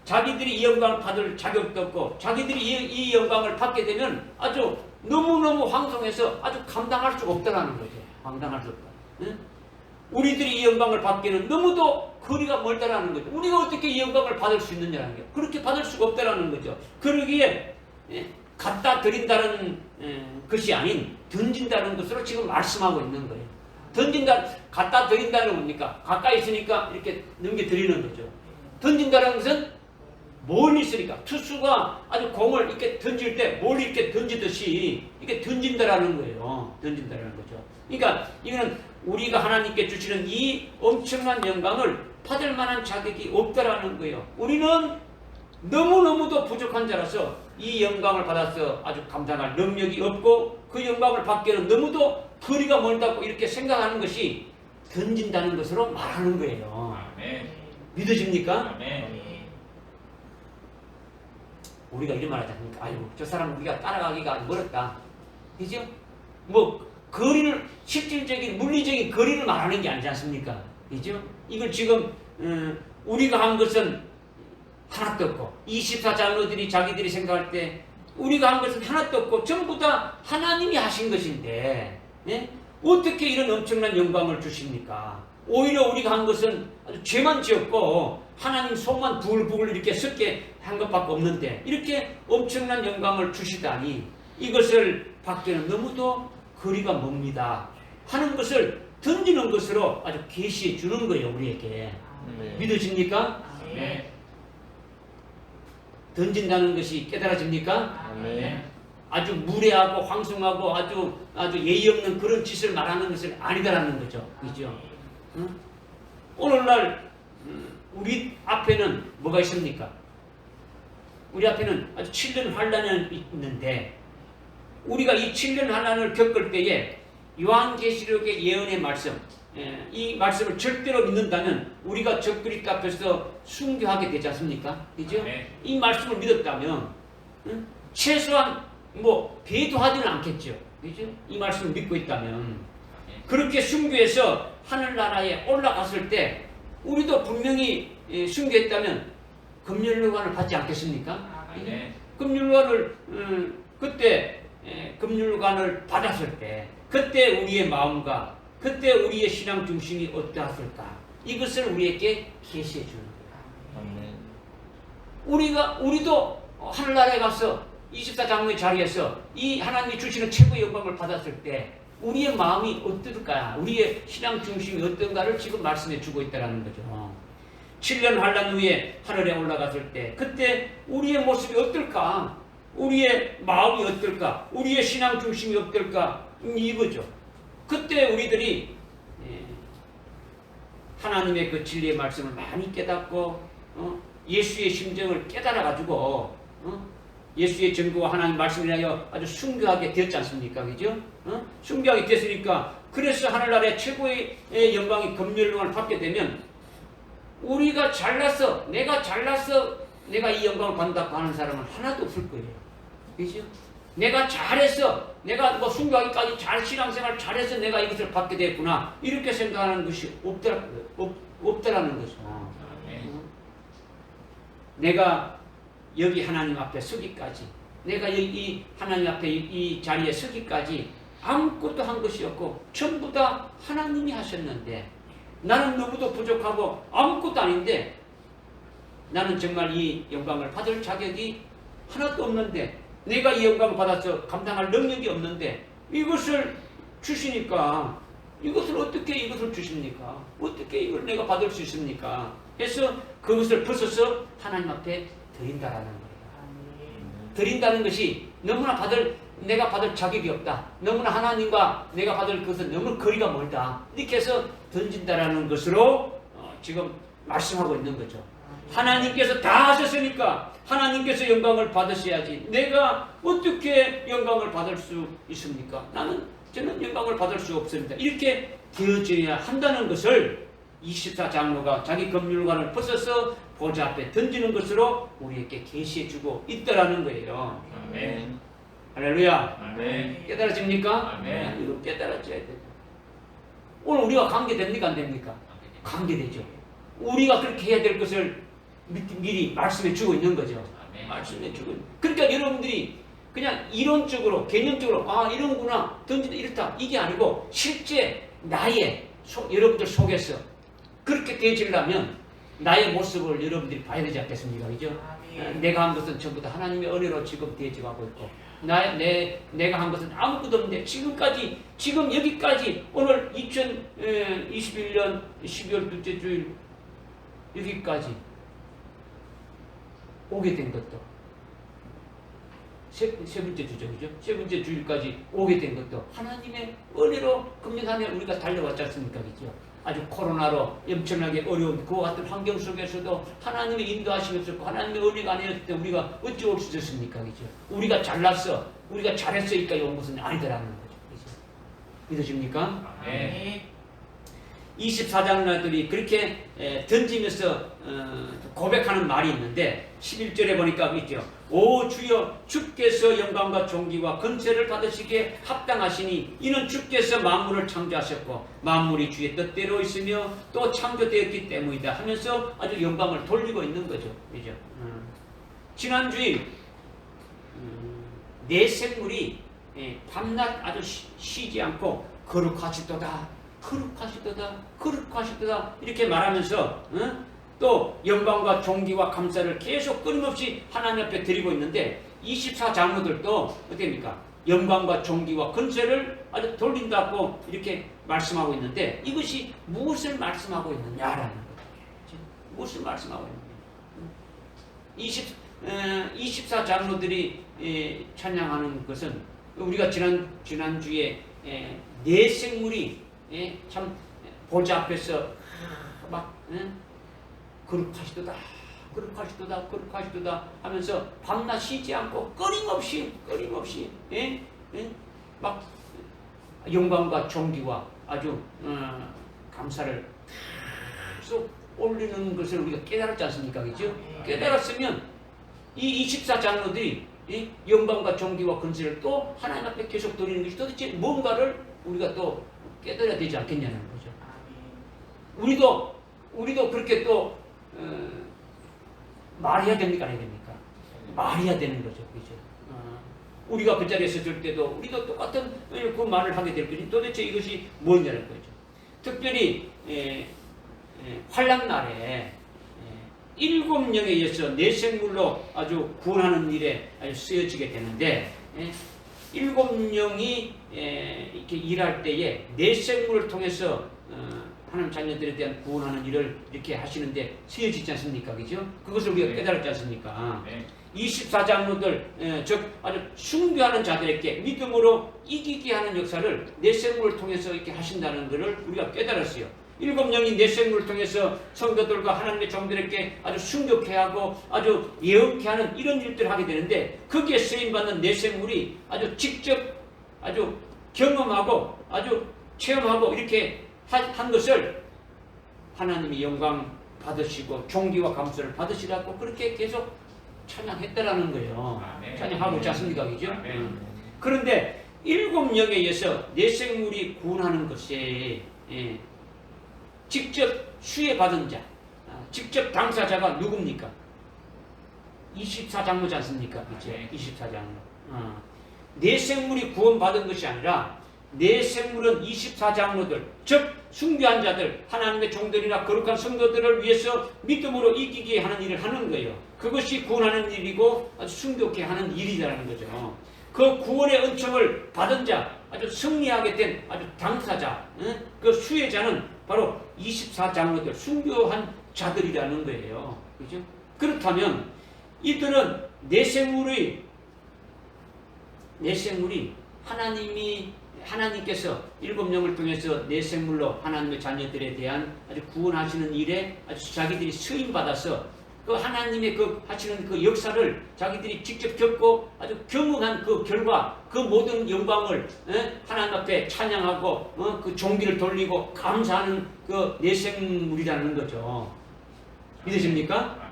자기들이 이 영광을 받을 자격도 없고 자기들이 이 영광을 받게 되면 아주 너무너무 황송해서 아주 감당할 수가 없다라는 거죠. 감당할 수 없다. 우리들이 이 영광을 받기에는 너무도 거리가 멀다라는 거죠. 우리가 어떻게 이 영광을 받을 수 있느냐는 게 그렇게 받을 수가 없다라는 거죠. 그러기에 갖다 드린다는 것이 아닌 던진다는 것으로 지금 말씀하고 있는 거예요. 갖다 드린다는 뭡니까? 가까이 있으니까 이렇게 넘겨드리는 거죠. 던진다는 것은 멀리 있으니까 투수가 아주 공을 이렇게 던질 때 멀리 이렇게 던지듯이 이렇게 던진다라는 거예요. 던진다라는 거죠. 그러니까 이거는 우리가 하나님께 주시는 이 엄청난 영광을 받을 만한 자격이 없다라는 거예요. 우리는 너무너무도 부족한 자라서 이 영광을 받아서 아주 감당할 능력이 없고 그 영광을 받기에는 너무도 거리가 멀다고 이렇게 생각하는 것이 던진다는 것으로 말하는 거예요. 아멘. 믿어집니까? 아멘. 우리가 이런 말 하지 않습니까? 아이고, 저 사람 우리가 따라가기가 멀었다. 그죠? 거리를, 실질적인, 물리적인 거리를 말하는 게 아니지 않습니까? 그죠? 이걸 지금, 우리가 한 것은 하나도 없고, 24장로들이 자기들이 생각할 때, 우리가 한 것은 하나도 없고, 전부 다 하나님이 하신 것인데, 예? 어떻게 이런 엄청난 영광을 주십니까? 오히려 우리가 한 것은 아주 죄만 지었고, 하나님 속만 부글부글 이렇게 섞게 한 것밖에 없는데, 이렇게 엄청난 영광을 주시다니, 이것을 받기에는 너무도 거리가 멉니다 하는 것을 던지는 것으로 아주 계시해 주는 거예요. 우리에게. 믿어집니까? 네. 던진다는 것이 깨달아집니까? 네. 아주 무례하고 황송하고 아주 예의 없는 그런 짓을 말하는 것은 아니다라는 거죠. 그죠? 오늘날 우리 앞에는 뭐가 있습니까? 우리 앞에는 아주 7년 환란이 있는데 우리가 이 7년 환란을 겪을 때에 요한계시록의 예언의 말씀, 이 말씀을 절대로 믿는다면 우리가 적그리스도 앞에서 순교하게 되지 않습니까? 그죠? 네. 이 말씀을 믿었다면 최소한 배도하지는 않겠죠. 그죠? 이 말씀을 믿고 있다면 그렇게 순교해서 하늘나라에 올라갔을 때 우리도 분명히 순교했다면 금륜료관을 받지 않겠습니까? 네. 금륜료관을 그때 금륜관을 받았을 때 그때 우리의 마음과 그때 우리의 신앙 중심이 어떠했을까? 이것을 우리에게 계시해 주는 거예요. 우리도 하늘나라에 가서 24장로의 자리에서 이 하나님이 주시는 최고의 영광을 받았을 때 우리의 마음이 어떨까? 우리의 신앙 중심이 어떤가를 지금 말씀해 주고 있다는 거죠. 7년 환란 후에 하늘에 올라갔을 때 그때 우리의 모습이 어떨까? 우리의 마음이 어떨까? 우리의 신앙 중심이 어떨까? 이거죠. 그때 우리들이 하나님의 그 진리의 말씀을 많이 깨닫고 예수의 심정을 깨달아가지고 예수의 증거와 하나님 말씀을 위하여 아주 순교하게 되었지 않습니까? 그죠? 순교하게 됐으니까 그래서 하늘나라의 최고의 영광이 검열령을 받게 되면 우리가 잘났어, 내가 잘났어, 내가 이 영광을 받는다고 하는 사람은 하나도 없을 거예요. 그죠? 내가 잘했어, 내가 뭐 순교하기까지 잘 신앙생활 잘해서 내가 이것을 받게 됐구나 이렇게 생각하는 것이 없더라는 거죠. 내가 여기 하나님 앞에 서기까지, 내가 이 하나님 앞에 이 자리에 서기까지 아무것도 한 것이 없고 전부 다 하나님이 하셨는데 나는 너무도 부족하고 아무것도 아닌데 나는 정말 이 영광을 받을 자격이 하나도 없는데 내가 이 영광을 받아서 감당할 능력이 없는데 이것을 주시니까 이것을 어떻게 이것을 주십니까? 어떻게 이걸 내가 받을 수 있습니까? 해서 그것을 벗어서 하나님 앞에 드린다라는 거예요. 드린다는 것이 너무나 내가 받을 자격이 없다. 너무나 하나님과 내가 받을 것은 너무 거리가 멀다. 이렇게 해서 던진다라는 것으로 지금 말씀하고 있는 거죠. 하나님께서 다 하셨으니까 하나님께서 영광을 받으셔야지 내가 어떻게 영광을 받을 수 있습니까? 저는 영광을 받을 수 없습니다. 이렇게 되어져야 한다는 것을 24장로가 자기 검률관을 벗어서 보좌 앞에 던지는 것으로 우리에게 계시해주고 있다라는 거예요. 아멘. 할렐루야. 아멘. 깨달아집니까? 아멘. 이거 깨달아져야 돼요. 오늘 우리가 관계됩니까? 안 됩니까? 관계되죠. 우리가 그렇게 해야 될 것을 미리 말씀해 주고 있는 거죠. 아멘. 말씀해 주고 있는. 그러니까 여러분들이 그냥 이론적으로 개념적으로 이런구나 던진다 이렇다 이게 아니고 실제 나의 여러분들 속에서 그렇게 되어지려면 나의 모습을 여러분들이 봐야 되지 않겠습니까? 그죠? 내가 한 것은 전부 다 하나님의 은혜로 지금 되어지고 있고 내가 한 것은 아무것도 없는데 지금 여기까지 오늘 2021년 12월 둘째 주일 여기까지 오게 된 것도 세 번째 주죠, 그죠? 세 번째 주일까지 오게 된 것도 하나님의 은혜로 금년 한 해 우리가 달려왔지 않습니까? 그죠? 아주 코로나로 엄청나게 어려운 그 같은 환경 속에서도 하나님의 인도하심이 없었고 하나님의 은혜가 아니었을 때 우리가 어찌 올 수 있었습니까? 그죠? 우리가 잘났어, 우리가 잘했으니까 온 것은 아니더라는 거죠. 그죠? 믿으십니까? 네. 24장로들이 그렇게 던지면서 고백하는 말이 있는데 11절에 보니까 있죠. 오 주여 주께서 영광과 존귀와 권세를 받으시기에 합당하시니 이는 주께서 만물을 창조하셨고 만물이 주의 뜻대로 있으며 또 창조되었기 때문이다 하면서 아주 영광을 돌리고 있는 거죠. 그죠? 지난 주일 내 생물이 밤낮 아주 쉬지 않고 거룩하시도다 거룩하시도다 거룩하시도다 이렇게 말하면서 또 영광과 존귀와 감사를 계속 끊임없이 하나님 앞에 드리고 있는데 24장로들도 어떻습니까? 영광과 존귀와 권세를 아주 돌린다고 이렇게 말씀하고 있는데 이것이 무엇을 말씀하고 있느냐라는 거죠. 무엇을 말씀하고 있느냐. 24장로들이 찬양하는 것은 우리가 지난주에 내 생물이 참 보좌 앞에서 막 거룩하시도다 거룩하시도다 거룩하시도다 하면서 밤낮 쉬지 않고 끊임없이 막 영광과 존귀와 아주 감사를 계속 올리는 것을 우리가 깨달았지 않습니까? 그죠? 깨달았으면 이 24장로들이 영광과 존귀와 권세를 또 하나님 앞에 계속 드리는 것이 도대체 뭔가를 우리가 또 깨달아야 되지 않겠냐는 거죠. 우리도 그렇게 또 말해야 됩니까? 안 해야 됩니까? 말해야 되는 거죠. 그죠? 우리가 그 자리에 서줄 때도 우리도 똑같은 그 말을 하게 될 것이 도대체 이것이 뭐냐는 거죠. 특별히 환란날에 7명에 의해서 내 생물로 아주 구원하는 일에 아주 쓰여지게 되는데 일곱 영이 이렇게 일할 때에 내 생물을 통해서 하나님 자녀들에 대한 구원하는 일을 이렇게 하시는데 쓰여지지 않습니까? 그죠? 그것을 우리가 깨달았지 않습니까? 24장로들, 즉 아주 숭배하는 자들에게 믿음으로 이기게 하는 역사를 내 생물을 통해서 이렇게 하신다는 것을 우리가 깨달았어요. 일곱 영이 내 생물을 통해서 성도들과 하나님의 종들에게 아주 순교케 하고 아주 예언케 하는 이런 일들을 하게 되는데, 거기에 쓰임받는 내 생물이 아주 직접 아주 경험하고 아주 체험하고 이렇게 한 것을 하나님이 영광 받으시고 존귀와 감사를 받으시라고 그렇게 계속 찬양했다라는 거예요. 아멘. 찬양하고 있지 않습니까? 그죠? 그런데 일곱 영에 의해서 내 생물이 구원하는 것이 직접 수혜받은 자, 직접 당사자가 누굽니까? 24장로지 않습니까? 그죠? 24장로. 내 생물이 구원받은 것이 아니라 내 생물은 24장로들, 즉 순교한 자들, 하나님의 종들이나 거룩한 성도들을 위해서 믿음으로 이기게 하는 일을 하는 거예요. 그것이 구원하는 일이고 아주 순교케 하는 일이라는 거죠. 그 구원의 은총을 받은 자, 아주 승리하게 된 아주 당사자, 그 수혜자는 바로 24장로들, 순교한 자들이라는 거예요. 그죠? 그렇다면 이들은 내 생물이 하나님께서 일곱 영을 통해서 내 생물로 하나님의 자녀들에 대한 아주 구원하시는 일에 아주 자기들이 쓰임받아서 그 하나님의 그 하시는 그 역사를 자기들이 직접 겪고 아주 경험한 그 결과 그 모든 영광을 하나님 앞에 찬양하고 그 존귀를 돌리고 감사하는 그 내 생물이라는 거죠. 믿으십니까?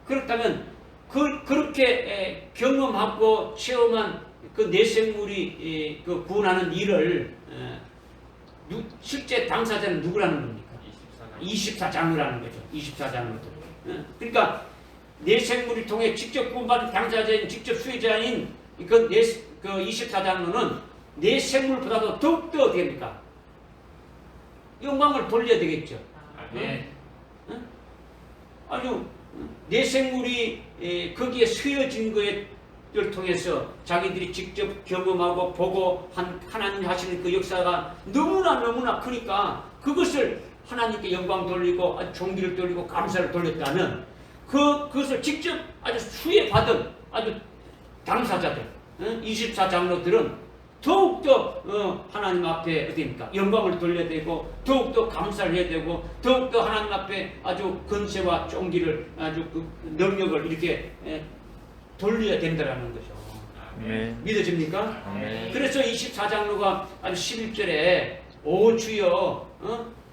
그렇다면 그렇게 경험하고 체험한 그 내 생물이 그 구원하는 일을 실제 당사자는 누구라는 겁니까? 24장로라는 거죠. 24장로들. 그러니까 내 생물을 통해 직접 구원받은 당사자인 직접 수혜자인 그 24장로는 내 생물보다도 더욱더 어떻게 됩니까? 영광을 돌려야 되겠죠. 아주 내 생물이 거기에 쓰여진 것을 통해서 자기들이 직접 경험하고 보고 하나님 하시는 그 역사가 너무나 크니까 그것을 하나님께 영광 돌리고 아주 존귀를 돌리고 감사를 돌렸다면 그것을 직접 아주 수혜받은 아주 당사자들 24장로들은 더욱더 하나님 앞에 어디입니까? 영광을 돌려야 되고 더욱더 감사를 해야 되고 더욱더 하나님 앞에 아주 권세와 존귀를 아주 그 능력을 이렇게 돌려야 된다는 거죠. 믿어집니까? 그래서 24장로가 아주 11절에 오 주여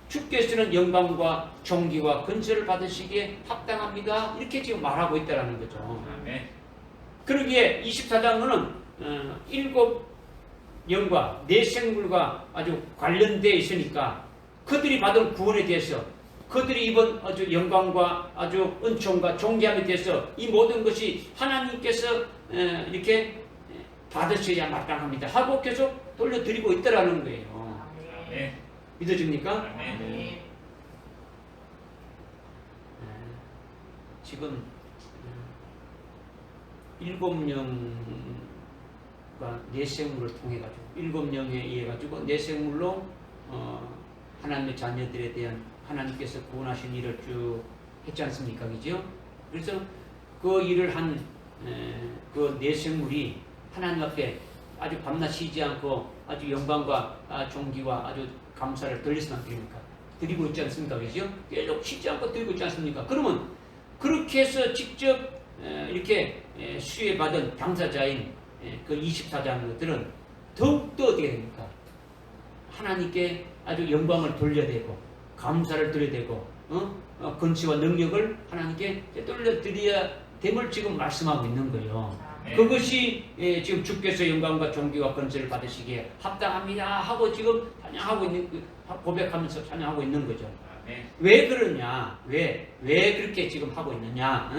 주께서는 영광과 존귀와 근세를 받으시기에 합당합니다. 이렇게 지금 말하고 있다는 거죠. 그러기에 24장로는 일곱 영과 내 생물과 아주 관련되어 있으니까 그들이 받은 구원에 대해서 그들이 입은 아주 영광과 아주 은총과 존귀함에 대해서 이 모든 것이 하나님께서 이렇게 받으셔야 마땅합니다 하고 계속 돌려드리고 있다는 거예요. 믿어집니까? 지금 일곱 영과 내 생물을 통해 가지고 일곱 영에 의해 가지고 내 생물로 하나님의 자녀들에 대한 하나님께서 구원하신 일을 쭉 했지 않습니까? 그죠? 그래서 그 일을 한 그 내 생물이 하나님 앞에 아주 밤낮 쉬지 않고 아주 영광과 존귀와 아주 감사를 돌리시면 됩니까? 드리고 있지 않습니까? 그죠? 계속 쉬지 않고 드리고 있지 않습니까? 그러면 그렇게 해서 직접 이렇게 수혜받은 당사자인 그 24장로들은 더욱더 어떻게 됩니까? 하나님께 아주 영광을 돌려야 되고 감사를 드려야 되고 근치와 능력을 하나님께 돌려드려야 됨을 지금 말씀하고 있는 거예요. 그것이 지금 주께서 영광과 존귀와 근세를 받으시기에 합당합니다 하고 지금 찬양하고 있는 고백하면서 찬양하고 있는 거죠. 왜 그러냐? 왜 그렇게 지금 하고 있느냐?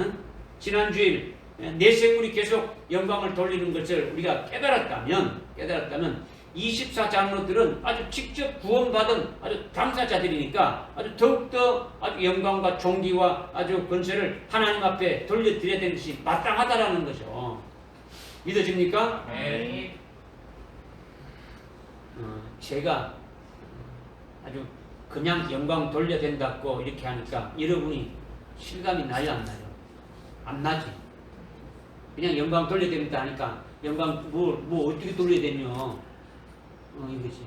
지난주일 내 생물이 계속 영광을 돌리는 것을 우리가 깨달았다면 24장로들은 아주 직접 구원받은 아주 당사자들이니까 아주 더욱더 아주 영광과 존귀와 아주 권세를 하나님 앞에 돌려드려야 되는 것이 마땅하다라는 거죠. 믿어집니까? 아멘. 제가 아주 그냥 영광 돌려댄다고 이렇게 하니까 여러분이 실감이 나요, 안 나요? 안 나지. 그냥 영광 돌려댄다 하니까 영광 뭐 어떻게 돌려야 되냐 이거지.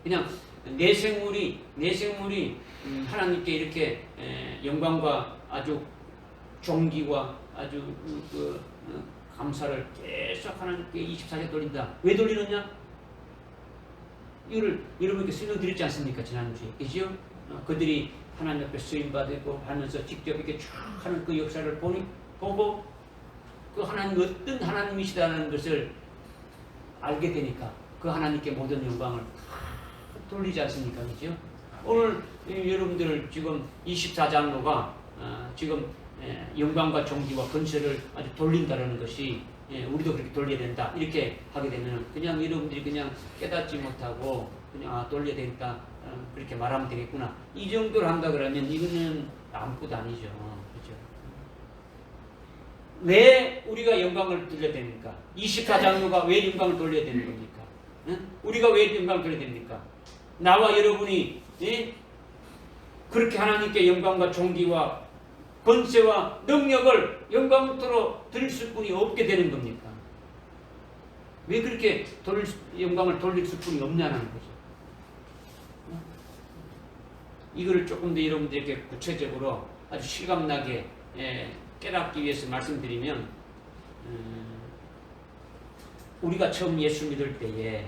그냥 내 생물이 하나님께 이렇게 영광과 아주 존귀와 아주 감사를 계속 하나님께 24시간 돌린다. 왜 돌리느냐? 이거를 여러분께 설명드렸지 않습니까? 지난주에. 그죠? 그들이 하나님 앞에 쓰임받고 하면서 직접 이렇게 쭉 하는 그 역사를 보고 그 하나님 어떤 하나님이시다는 것을 알게 되니까 그 하나님께 모든 영광을 돌리지 않습니까? 그죠? 오늘 여러분들 지금 24장로가 지금 영광과 존귀와 건설을 아주 돌린다는 것이 우리도 그렇게 돌려야 된다 이렇게 하게 되면 그냥 여러분들이 그냥 깨닫지 못하고 그냥 돌려야 되겠다 그렇게 말하면 되겠구나 이 정도로 한다 그러면 이거는 아무것도 아니죠. 그죠? 왜 우리가 영광을 돌려야 됩니까? 24장로가 왜 영광을 돌려야 되는 겁니까? 응? 우리가 왜 영광을 돌려야 됩니까? 나와 여러분이 그렇게 하나님께 영광과 존귀와 권세와 능력을 영광으로 드릴 수뿐이 없게 되는 겁니까? 왜 그렇게 영광을 돌릴 수뿐이 없냐는 거죠. 이거를 조금 더 여러분들에게 구체적으로 아주 실감나게 깨닫기 위해서 말씀드리면 우리가 처음 예수 믿을 때에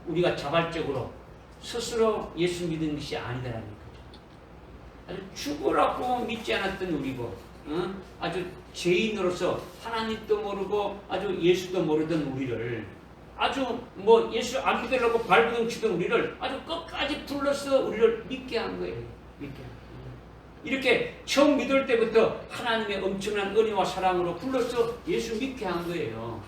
우리가 자발적으로 스스로 예수 믿은 것이 아니다라는 거죠. 아주 죽으라고 믿지 않았던 우리고 아주 죄인으로서 하나님도 모르고 아주 예수도 모르던 우리를 아주 예수 안 믿으려고 발버둥 치던 우리를 아주 끝까지 불러서 우리를 믿게 한 거예요. 믿게 한 거예요. 이렇게 처음 믿을 때부터 하나님의 엄청난 은혜와 사랑으로 불러서 예수 믿게 한 거예요.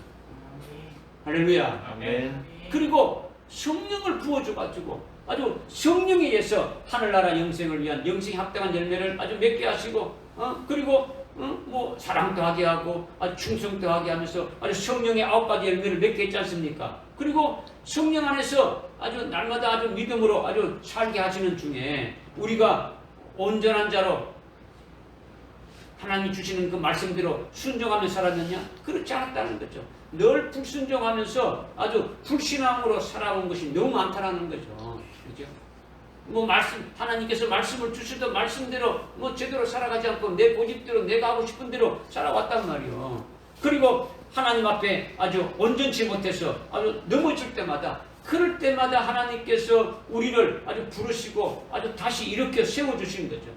할렐루야. 아멘. 그리고 성령을 부어줘가지고 아주 성령에 의해서 하늘나라 영생을 위한 영생에 합당한 열매를 아주 맺게 하시고 그리고 사랑도 하게 하고 아주 충성도 하게 하면서 아주 성령의 9가지 열매를 맺게 했지 않습니까? 그리고 성령 안에서 아주 날마다 아주 믿음으로 아주 살게 하시는 중에 우리가 온전한 자로 하나님이 주시는 그 말씀대로 순종하며 살았느냐? 그렇지 않았다는 거죠. 늘 불순종하면서 아주 불신앙으로 살아온 것이 너무 많다는 거죠. 그죠? 하나님께서 말씀을 주시던 말씀대로 제대로 살아가지 않고 내 고집대로 내가 하고 싶은 대로 살아왔단 말이요. 그리고 하나님 앞에 아주 온전치 못해서 아주 넘어질 때마다 그럴 때마다 하나님께서 우리를 아주 부르시고 아주 다시 일으켜 세워주시는 거죠.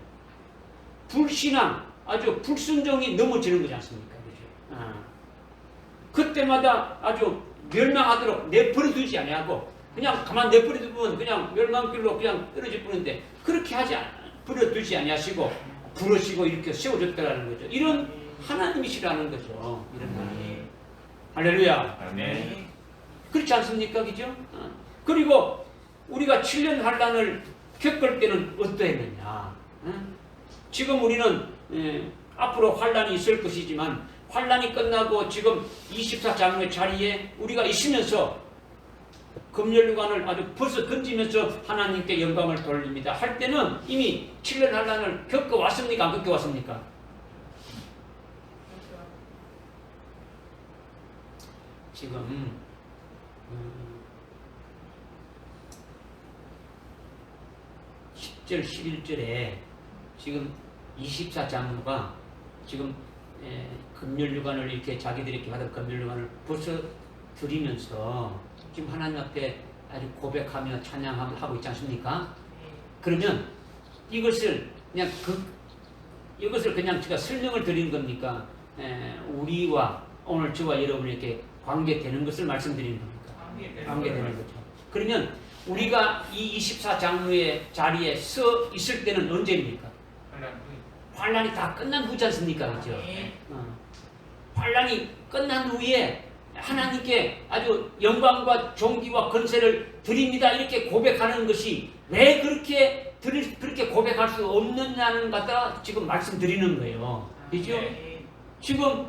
불신앙, 아주 불순종이 넘어지는 거지 않습니까? 그죠? 그때마다 아주 멸망하도록 내버려두지 아니하고 그냥 가만 내버려두면 그냥 멸망길로 그냥 떨어질 뿐인데 그렇게 버려두지 아니하시고 부르시고 이렇게 세워줬다라는 거죠. 이런 하나님이시라는 거죠. 이런 하나님. 할렐루야. 아멘. 그렇지 않습니까? 그죠? 그리고 우리가 7년 환란을 겪을 때는 어떠했느냐? 지금 우리는 앞으로 환란이 있을 것이지만 환란이 끝나고 지금 24장로의 자리에 우리가 있으면서 금연류관을 아주 벗어 던지면서 하나님께 영광을 돌립니다. 할 때는 이미 7년 환란을 겪어왔습니까? 안 겪어왔습니까? 지금 10절 11절에 지금 24장로가 지금 금연류관을 이렇게 자기들이 이렇게 하던 금연류관을 벗어 드리면서 지금 하나님 앞에 아주 고백하며 찬양하고 있지 않습니까? 그러면 이것을 그냥 제가 설명을 드리는 겁니까? 우리와 오늘 저와 여러분에게 관계되는 것을 말씀드리는 겁니까? 관계되는 거죠. 그러면 우리가 이 24장로의 자리에 서 있을 때는 언제입니까? 환란이 다 끝난 후지 않습니까? 그죠? 환란이 끝난 후에 하나님께 아주 영광과 존귀와 권세를 드립니다. 이렇게 고백하는 것이 왜 그렇게 고백할 수 없느냐는 갖다 지금 말씀드리는 거예요. 그죠? 지금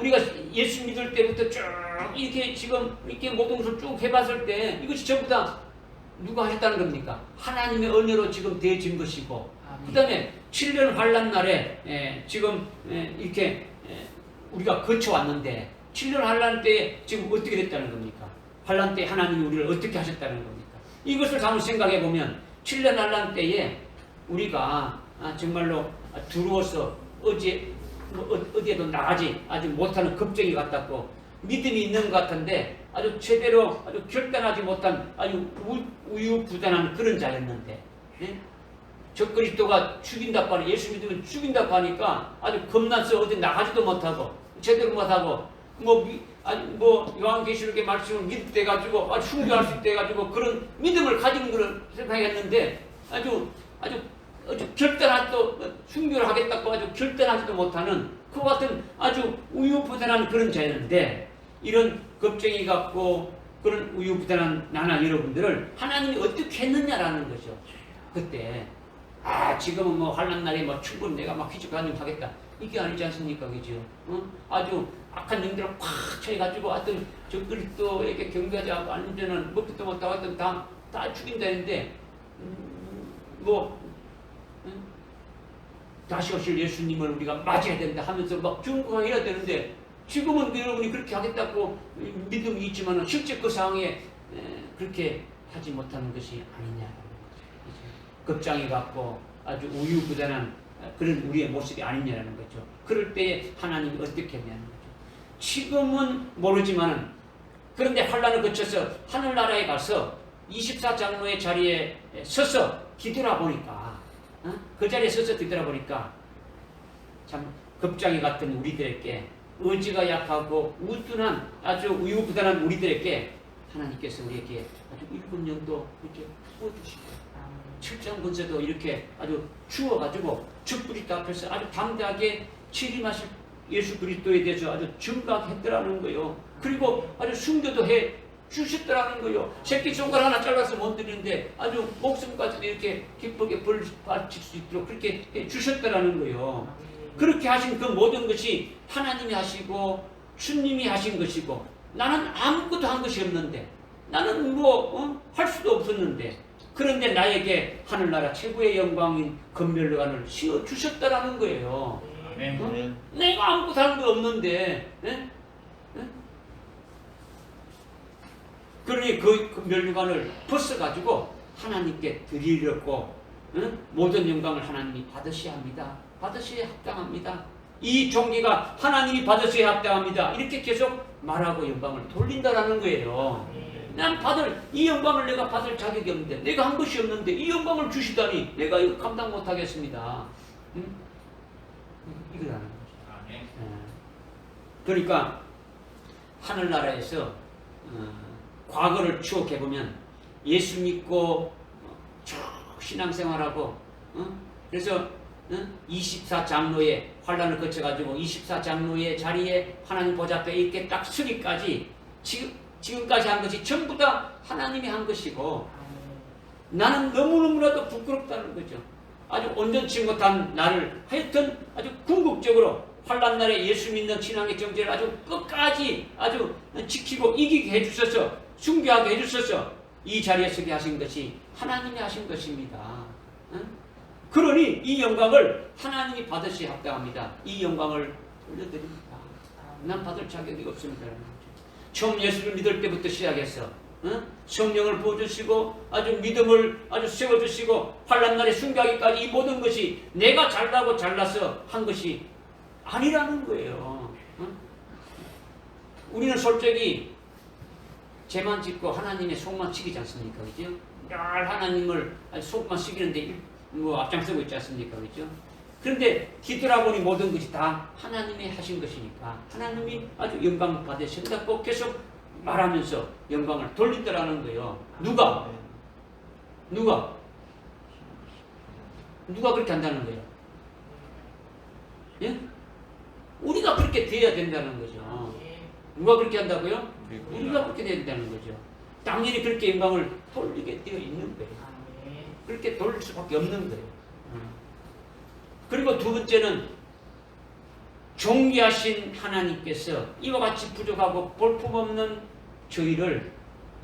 우리가 예수 믿을 때부터 쭉 이렇게 지금 이렇게 모든 것을 쭉 해봤을 때 이것이 전부 다 누가 하셨다는 겁니까? 하나님의 은혜로 지금 되어진 것이고, 그 다음에 7년 환란 날에 지금 이렇게 우리가 거쳐왔는데 7년 환란 때에 지금 어떻게 됐다는 겁니까? 환란 때 하나님이 우리를 어떻게 하셨다는 겁니까? 이것을 한번 생각해 보면 7년 환란 때에 우리가 정말로 두려워서 어디에도 나가지 아주 못하는 겁쟁이 같았고, 믿음이 있는 것 같은데 아주 제대로 아주 결단하지 못한 아주 우유부단한 그런 자였는데, 저 그리스도가 죽인다고 하니, 예수 믿으면 죽인다고 하니까 아주 겁나서 어디 나가지도 못하고 제대로 못하고 요한계시록의 말씀을 믿게 가지고 아주 순교할 수 있게 가지고 그런 믿음을 가지는 그런 생각했는데 아주 결단하지도 순교를 하겠다고 아주 결단하지도 못하는 그 같은 아주 우유부단한 그런 자였는데, 이런 겁쟁이 같고 그런 우유부단한 나나 여러분들을 하나님이 어떻게 했느냐라는 거죠. 그때 지금은 뭐 환난 날에 뭐 충분히 내가 막 휘죽하님 하겠다 이게 아니지 않습니까, 그죠? 아주 악한 영들을 꽉 차해가지고 하여튼 저 그리스도에게 경배하지 않고 안전은 먹지도 못하고 하여튼 다 죽인다는데 다시 오실 예수님을 우리가 맞이해야 된다 하면서 막 중국해야 되는데, 지금은 여러분이 그렇게 하겠다고 믿음이 있지만 실제 그 상황에 그렇게 하지 못하는 것이 아니냐라는 거죠. 겁장이 같고 아주 우유부단한 그런 우리의 모습이 아니냐라는 거죠. 그럴 때에 하나님이 어떻게 했냐는 거죠. 지금은 모르지만 그런데 환란을 거쳐서 하늘나라에 가서 24장로의 자리에 서서 뒤돌아보니까 그 자리에 서서 뒤돌아보니까 참 겁장이 같은 우리들에게, 의지가 약하고 우둔한 아주 우유부단한 우리들에게 하나님께서 우리에게 아주 일곱 영도 이렇게 부어주시고 7장 권세도 이렇게 아주 주어가지고 적그리스도 앞에서 아주 당대하게 치림하실 예수 그리스도에 대해서 아주 증거했더라는 거예요. 그리고 아주 순교도 해 주셨더라는 거예요. 새끼손가락 하나 잘라서 못 드리는데 아주 목숨까지도 이렇게 기쁘게 벌 받칠 수 있도록 그렇게 해 주셨더라는 거예요. 그렇게 하신 그 모든 것이 하나님이 하시고 주님이 하신 것이고, 나는 아무것도 한 것이 없는데, 나는 할 수도 없었는데, 그런데 나에게 하늘나라 최고의 영광인 금멸관을 씌워 주셨다라는 거예요. 내가 아무것도 한 거 없는데, 그러니 그 금멸관을 벗어가지고 하나님께 드리려고 모든 영광을 하나님이 받으셔야 합니다. 받으셔야 합당합니다. 이 종기가 하나님이 받으셔야 합당합니다. 이렇게 계속 말하고 영광을 돌린다라는 거예요. 난 이 영광을 내가 받을 자격이 없는데, 내가 한 것이 없는데 이 영광을 주시다니 내가 이거 감당 못하겠습니다. 이거라는 거죠. 그러니까 하늘나라에서 과거를 추억해보면 예수 믿고 신앙생활하고 그래서 24장로의 환란을 거쳐가지고 24장로의 자리에 하나님 보좌 앞에 이렇게 딱 서기까지 지금까지 한 것이 전부 다 하나님이 한 것이고, 나는 너무너무나도 부끄럽다는 거죠. 아주 온전치 못한 나를 하여튼 아주 궁극적으로 환란 날에 예수 믿는 신앙의 정죄를 아주 끝까지 아주 지키고 이기게 해주셔서 순교하게 해주셔서 이 자리에 서게 하신 것이 하나님이 하신 것입니다. 그러니 이 영광을 하나님이 받으셔야 합당합니다. 이 영광을 돌려드립니다. 난 받을 자격이 없습니다. 처음 예수를 믿을 때부터 시작해서 성령을 부어주시고 아주 믿음을 아주 세워주시고 환란날에 순교하기까지 이 모든 것이 내가 잘나고 잘나서 한 것이 아니라는 거예요. 우리는 솔직히 죄만 짓고 하나님의 속만 치기지 않습니까? 그죠? 늘 하나님을 속만 시키는데 앞장서고 있지 않습니까? 그죠? 그런데 뒤돌아보니 모든 것이 다 하나님이 하신 것이니까 하나님이 아주 영광을 받으신다고 계속 말하면서 영광을 돌리더라는 거예요. 누가 그렇게 한다는 거예요? 예? 우리가 그렇게 되어야 된다는 거죠. 누가 그렇게 한다고요? 우리가 그렇게 되어야 된다는 거죠. 당연히 그렇게 영광을 돌리게 되어 있는 거예요. 그렇게 돌릴 수밖에 없는 거예요. 그리고 두 번째는 존귀하신 하나님께서 이와 같이 부족하고 볼품없는 저희를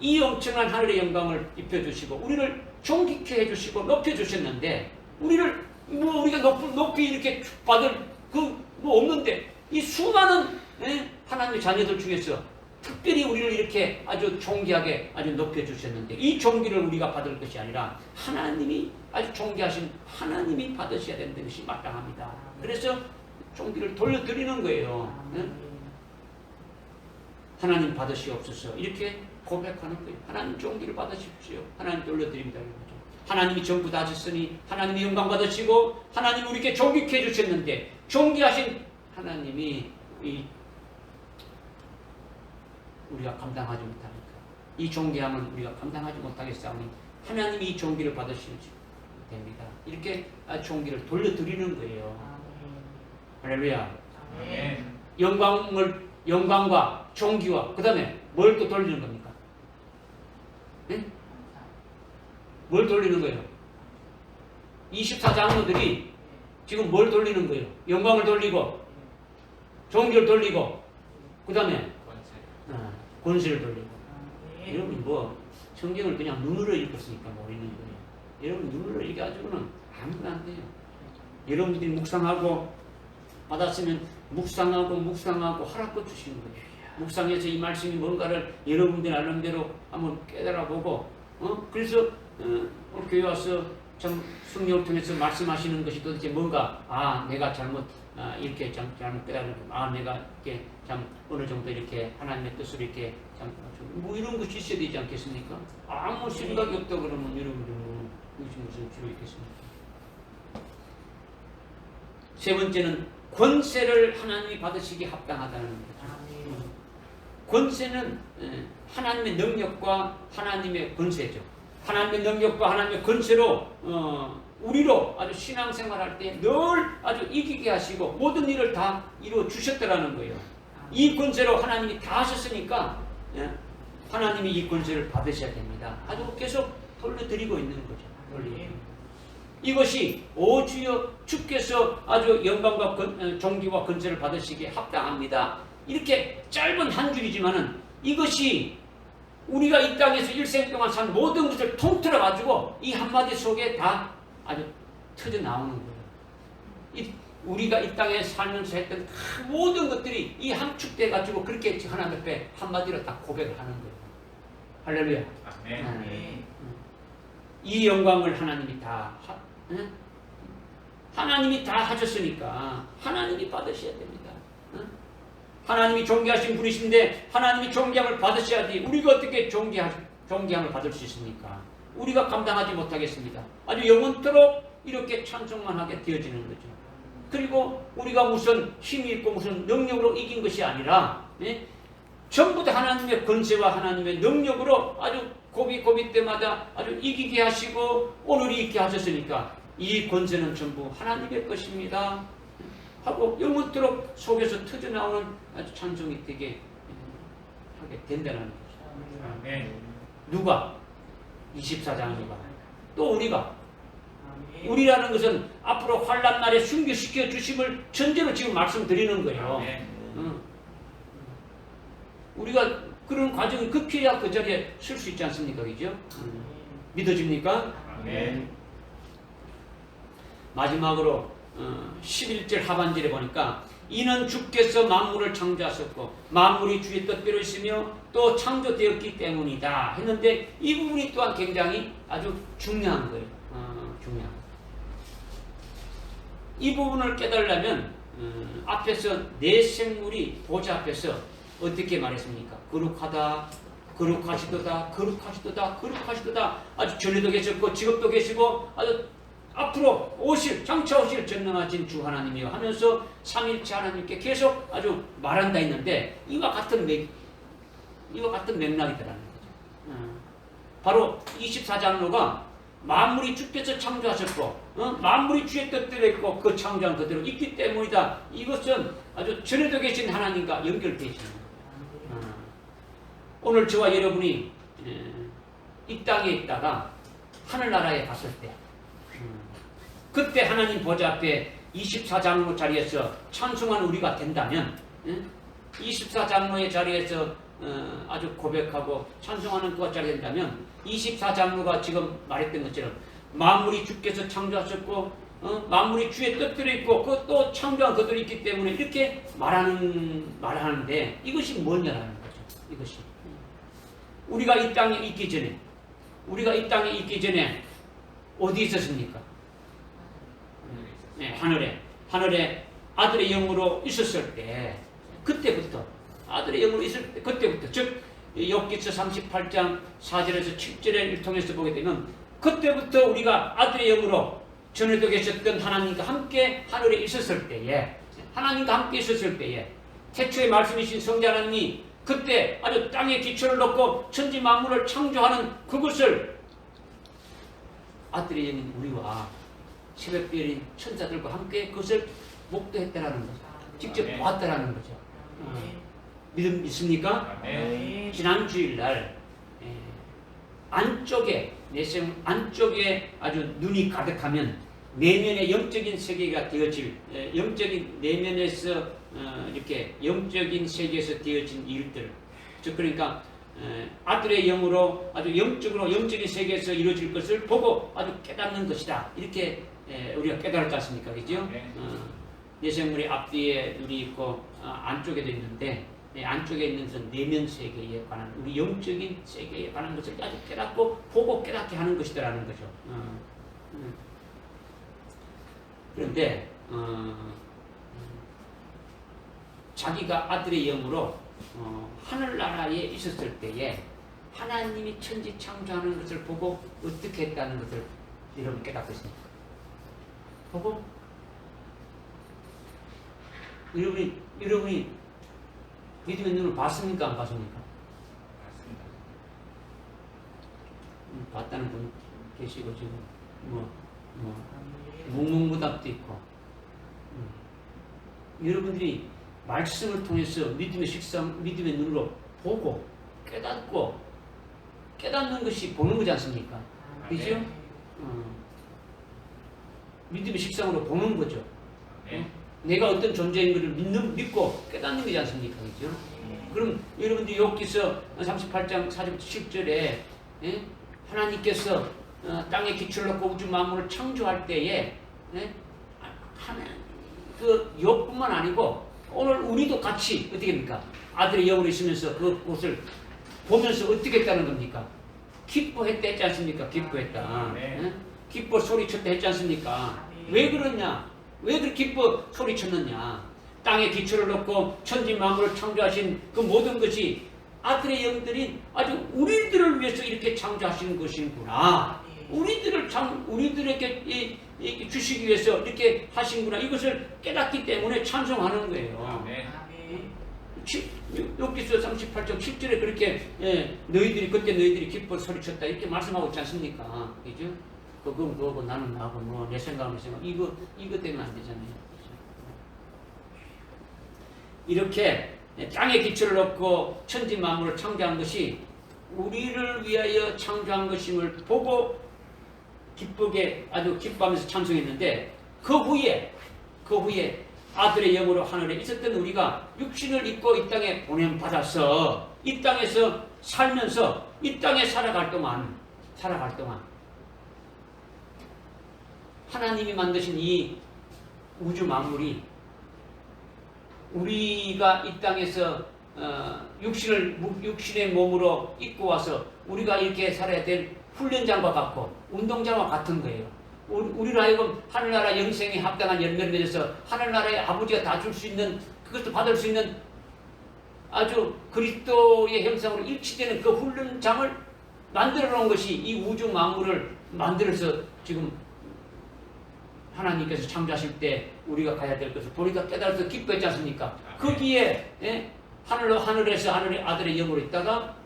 이 엄청난 하늘의 영광을 입혀주시고 우리를 존귀케 해주시고 높여주셨는데 우리를 우리가 높이 이렇게 받을 없는데 이 수많은 하나님의 자녀들 중에서 특별히 우리를 이렇게 아주 존귀하게 아주 높여주셨는데 이 존귀를 우리가 받을 것이 아니라 하나님이 아주 존귀하신 하나님이 받으셔야 되는 것이 마땅합니다. 그래서 존귀를 돌려드리는 거예요. 하나님 받으시옵소서 이렇게 고백하는 거예요. 하나님 존귀를 받으십시오. 하나님 돌려드립니다. 하나님이 전부 다 하셨으니 하나님이 영광 받으시고 하나님이 우리에게 존귀케 해주셨는데 존귀하신 하나님이 우리가 감당하지 못하니까 이 존귀함을 우리가 감당하지 못하겠사오니 하나님이 이 존귀를 받으시면 됩니다. 이렇게 존귀를 돌려드리는 거예요. 할렐루야. 영광과 존귀와 그 다음에 뭘 또 돌리는 겁니까? 네? 뭘 돌리는 거예요? 24장로들이 지금 뭘 돌리는 거예요? 영광을 돌리고 존귀를 돌리고 그 다음에 권세를 돌리고. 여러분 뭐 성경을 그냥 눈으로 읽었으니까 모르는 거예요. 여러분 눈으로 읽어가지고는 아무것도 안 돼요. 여러분들이 묵상하고 받았으면 묵상하고 하라고 주시는 거예요. 묵상해서 이 말씀이 뭔가를 여러분들 나름대로 한번 깨달아보고 그래서 교회 와서 참 성령을 통해서 말씀하시는 것이 도대체 뭔가 내가 잘못 이렇게 잘못 깨달은 내가 이렇게 참 어느 정도 이렇게 하나님의 뜻을 이렇게 참 뭐 이런 것이 있어야 되지 않겠습니까? 아무 생각이 없다 그러면 여러분들은 이것이 무슨 필요 있겠습니까? 세 번째는 권세를 하나님이 받으시기 합당하다는 거죠. 권세는 하나님의 능력과 하나님의 권세죠. 하나님의 능력과 하나님의 권세로 우리로 아주 신앙생활할 때 늘 아주 이기게 하시고 모든 일을 다 이루어 주셨다라는 거예요. 이 권세로 하나님이 다 하셨으니까 하나님이 이 권세를 받으셔야 됩니다. 아주 계속 돌려드리고 있는 거죠. 이것이 오 주여 주께서 아주 영광과 존귀와 권세를 받으시기에 합당합니다. 이렇게 짧은 한 줄이지만은 이것이 우리가 이 땅에서 일생 동안 산 모든 것을 통틀어 가지고 이 한마디 속에 다 아주 터져 나오는 거예요. 우리가 이 땅에 살면서 했던 모든 것들이 이 함축돼 가지고 그렇게 하나님 앞에 한마디로 다 고백을 하는 거예요. 할렐루야. 이 영광을 하나님이 하나님이 다 하셨으니까 하나님이 받으셔야 됩니다. 하나님이 존귀하신 분이신데 하나님이 존귀함을 받으셔야지 우리가 어떻게 존귀함을 받을 수 있습니까? 우리가 감당하지 못하겠습니다. 아주 영원토록 이렇게 찬송만 하게 되어지는 거죠. 그리고 우리가 무슨 힘이 있고 무슨 능력으로 이긴 것이 아니라 전부 다 하나님의 권세와 하나님의 능력으로 아주 고비 때마다 아주 이기게 하시고 오늘이 있게 하셨으니까 이 권세는 전부 하나님의 것입니다 하고 영원토록 속에서 터져나오는 아주 찬송이 되게 하게 된다는 거죠. 누가? 24장로가 또 우리라는 것은 앞으로 환난 날에 순교시켜 주심을 전제로 지금 말씀드리는 거예요. 우리가 그런 과정을 극해야 그 자리에 쓸 수 있지 않습니까? 그죠? 믿어집니까? 마지막으로 11절 하반절에 보니까 이는 주께서 만물을 창조하셨고 만물이 주의 뜻대로 있으며 또 창조되었기 때문이다 했는데 이 부분이 또한 굉장히 아주 중요한 거예요. 중요한. 이 부분을 깨달으려면 앞에서 네 생물이 보좌 앞에서 어떻게 말했습니까? 거룩하시도다 아주 전에도 계셨고 지금도 계시고 아주 앞으로 장차 오실 전능하신 주 하나님이요 하면서 삼일체 하나님께 계속 아주 말한다 했는데 이와 같은 맥락이더라는 거죠. 바로 24장로가 만물이 주께서 창조하셨고 만물이 주의 뜻대로 있고 그 창조한 그대로 있기 때문이다. 이것은 아주 전에도 계신 하나님과 연결되어 있는 거예요. 오늘 저와 여러분이 이 땅에 있다가 하늘나라에 갔을 때 그때 하나님 보좌 앞에 24장로 자리에서 찬송하는 우리가 된다면 24장로의 자리에서 아주 고백하고 찬송하는 그가 자리가 된다면 24장로가 지금 말했던 것처럼 만물이 주께서 창조하셨고 만물이 주의 뜻대로 있고 그것도 창조한 것들이 있기 때문에 이렇게 말하는데 이것이 뭐냐라는 거죠. 이것이 우리가 이 땅에 있기 전에 어디 있었습니까? 네, 하늘에 아들의 영으로 있었을 때 그때부터 아들의 영으로 있을 때 그때부터 즉 욥기서 38장 4절에서 7절을 통해서 보게 되면 그때부터 우리가 아들의 영으로 전에도 계셨던 하나님과 함께 하늘에 있었을 때에 태초에 말씀이신 성자 하나님이 그때 아주 땅에 기초를 놓고 천지 만물을 창조하는 그것을 아들의 영인 우리와 새벽별인 천사들과 함께 그것을 목도했다라는 거죠. 직접 보았다라는 거죠. 믿음 있습니까? 지난 주일날 내심 안쪽에 아주 눈이 가득하면 내면의 영적인 세계가 되어질 영적인 내면에서 이렇게 영적인 세계에서 되어진 일들 즉 그러니까 아들의 영으로 아주 영적인 세계에서 이루어질 것을 보고 아주 깨닫는 것이다 이렇게 우리가 깨달았지 않습니까? 그죠? 내생물의 앞뒤에 눈이 있고 안쪽에도 있는데 안쪽에 있는 것은 내면 세계에 관한 우리 영적인 세계에 관한 것을 아주 깨닫고 보고 깨닫게 하는 것이다라는 거죠. 그런데 자기가 아들의 영으로 하늘나라에 있었을 때에 하나님이 천지 창조하는 것을 보고 어떻게 했다는 것을 여러분 깨닫고 있습니까? 보고 여러분이 믿음의 눈을 봤습니까? 안 봤습니까? 맞습니다. 봤다는 분 계시고 지금 묵묵무답도 있고 여러분들이 말씀을 통해서 믿음의 눈으로 보고 깨닫고 깨닫는 것이 보는 거지 않습니까? 그죠? 믿음의 식상으로 보는 거죠. 내가 어떤 존재인 것을 믿고 깨닫는 거지 않습니까? 그죠? 그럼 여러분들이 욥기서 38장 4절부터 10절에 하나님께서 땅에 기초를 놓고 우주 만물을 창조할 때에 그 욥뿐만 아니고 오늘 우리도 같이 어떻게 합니까? 아들의 영으로 있으면서 그곳을 보면서 어떻게 했다는 겁니까? 기뻐했다 했지 않습니까? 기뻐했다. 기뻐 소리쳤다 했지 않습니까? 왜 그러냐? 왜 그렇게 기뻐 소리쳤느냐? 땅에 기초를 놓고 천지 만물을 창조하신 그 모든 것이 아들의 영들이 아주 우리들을 위해서 이렇게 창조하시는 것이구나. 우리들에게 주시기 위해서 이렇게 하신구나. 이것을 깨닫기 때문에 찬송하는 거예요. 욥기서 38장 7절에 그렇게 그때 너희들이 기뻐 소리쳤다 이렇게 말씀하고 있지 않습니까? 그죠? 그건 그거고 나는 나고 내 생각은 내 생각 이거 때문에 안 되잖아요. 이렇게 땅에 기초를 놓고 천지 만물을 창조한 것이 우리를 위하여 창조한 것임을 보고 기쁘게 아주 기뻐하면서 찬송했는데 그 후에 아들의 영으로 하늘에 있었던 우리가 육신을 입고 이 땅에 보냄받아서 이 땅에서 살면서 이 땅에 살아갈 동안 하나님이 만드신 이 우주 만물이 우리가 이 땅에서 육신의 몸으로 입고 와서 우리가 이렇게 살아야 될 훈련장과 같고 운동장과 같은 거예요. 우리로 하여금 하늘나라 영생에 합당한 열매를 맺어서 하늘나라의 아버지가 다 줄 수 있는 그것도 받을 수 있는 아주 그리스도의 형상으로 일치되는 그 훈련장을 만들어 놓은 것이 이 우주 만물을 만들어서 지금 하나님께서 창조하실 때 우리가 가야 될 것을 보니까 깨달아서 기뻐했지 않습니까? 거기에 하늘에서 하늘의 아들의 영으로 있다가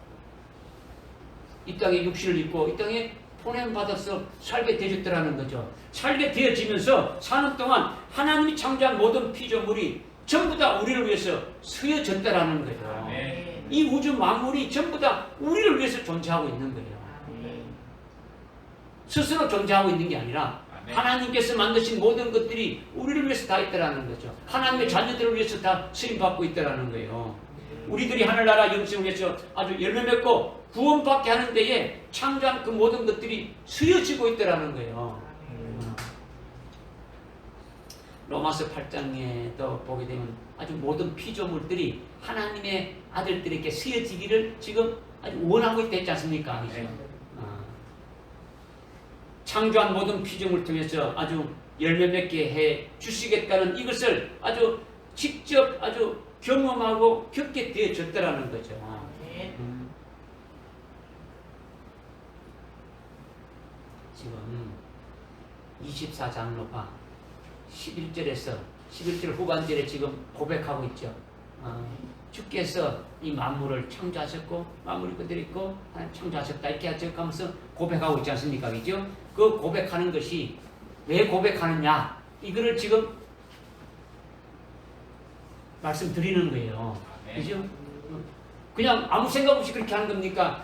이 땅에 육신을 입고 이 땅에 보냄받아서 살게 되셨더라는 거죠. 살게 되어지면서 사는 동안 하나님이 창조한 모든 피조물이 전부 다 우리를 위해서 쓰여졌다라는 거예요. 이 우주 만물이 전부 다 우리를 위해서 존재하고 있는 거예요. 스스로 존재하고 있는 게 아니라 하나님께서 만드신 모든 것들이 우리를 위해서 다 있다라는 거죠. 하나님의 자녀들을 위해서 다 쓰임받고 있다라는 거예요. 우리들이 하늘나라 영생을 위해서 아주 열매 맺고 구원받게 하는 데에 창조한 그 모든 것들이 쓰여지고 있다라는 거예요. 로마서 8장에 또 보게 되면 아주 모든 피조물들이 하나님의 아들들에게 쓰여지기를 지금 아주 원하고 있다 했지 않습니까? 창조한 모든 피조물을 통해서 아주 열매 맺게 해 주시겠다는 이것을 아주 직접 아주 경험하고 겪게 되어졌다라는 거죠. 지금 24장로가 11절 후반절에 지금 고백하고 있죠. 주께서 이 만물을 창조하셨고 만물이 그대로 있고 하나님 창조하셨다 이렇게 하면서 고백하고 있지 않습니까? 그죠? 그 고백하는 것이 왜 고백하느냐 이거를 지금 말씀드리는 거예요. 그죠? 그냥 아무 생각 없이 그렇게 하는 겁니까?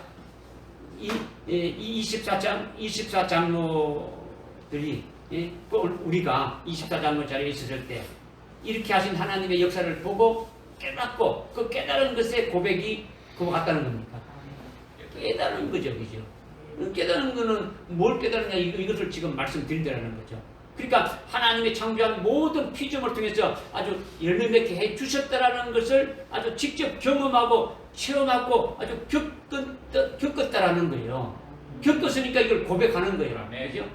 이 24장로들이 우리가 24장로 자리에 있었을 때 이렇게 하신 하나님의 역사를 보고 깨닫고 그 깨달은 것의 고백이 그거 같다는 겁니까? 깨달은 거죠. 그죠? 깨달은 거는 뭘 깨달느냐 이것을 지금 말씀드린다는 거죠. 그러니까 하나님의 창조한 모든 피조물을 통해서 아주 열매 맺게 해주셨다라는 것을 아주 직접 경험하고 체험하고 아주 겪었다라는 거예요. 겪었으니까 이걸 고백하는 거예요. 그죠?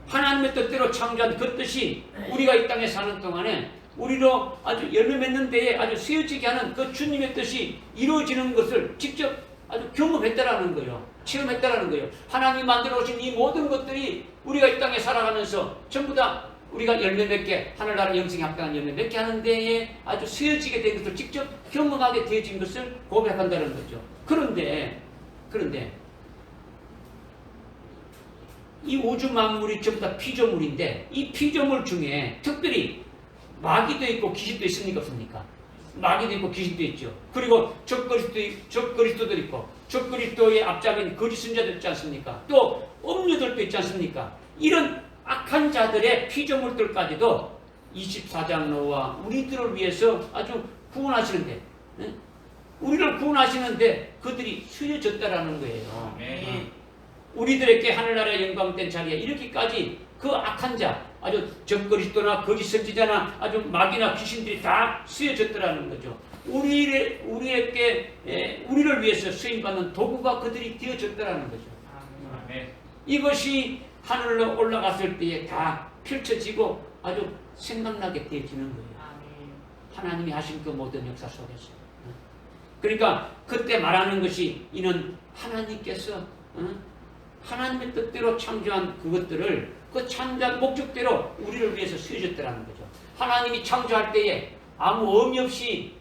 하나님의 뜻대로 창조한 그 뜻이 우리가 이 땅에 사는 동안에 우리로 아주 열매 맺는 데에 아주 쓰여지게 하는 그 주님의 뜻이 이루어지는 것을 직접 아주 경험했다라는 거예요. 체험했다라는 거예요. 하나님이 만들어 오신 이 모든 것들이 우리가 이 땅에 살아가면서 전부 다 우리가 열매 맺게 하늘나라 영생에 합당한 열매 맺게 하는 데에 아주 쓰여지게 된 것을 직접 경험하게 되어진 것을 고백한다는 거죠. 그런데 이 우주 만물이 전부 다 피조물인데 이 피조물 중에 특별히 마귀도 있고 귀신도 있습니까? 없습니까? 마귀도 있고 귀신도 있죠. 그리고 적그리스도도 있고 적그리스도의 앞잡이인 거짓 선자들 있지 않습니까? 또 음료들도 있지 않습니까? 이런 악한 자들의 피조물들까지도 24장로와 우리들을 위해서 아주 구원하시는데 우리를 구원하시는데 그들이 쓰여졌다라는 거예요. 우리들에게 하늘나라의 영광된 자리에 이렇게까지 그 악한 자 아주 적그리스도나 거짓 선지자나 아주 마귀나 귀신들이 다 쓰여졌더라는 거죠. 우리를 위해서 쓰임받는 도구가 그들이 되어졌더라는 거죠. 이것이 하늘로 올라갔을 때에 다 펼쳐지고 아주 생각나게 되어지는 거예요. 하나님이 하신 그 모든 역사 속에서. 그러니까 그때 말하는 것이 이는 하나님께서 하나님의 뜻대로 창조한 그것들을 그 창조한 목적대로 우리를 위해서 쓰여졌다는 거죠. 하나님이 창조할 때에 아무 의미 없이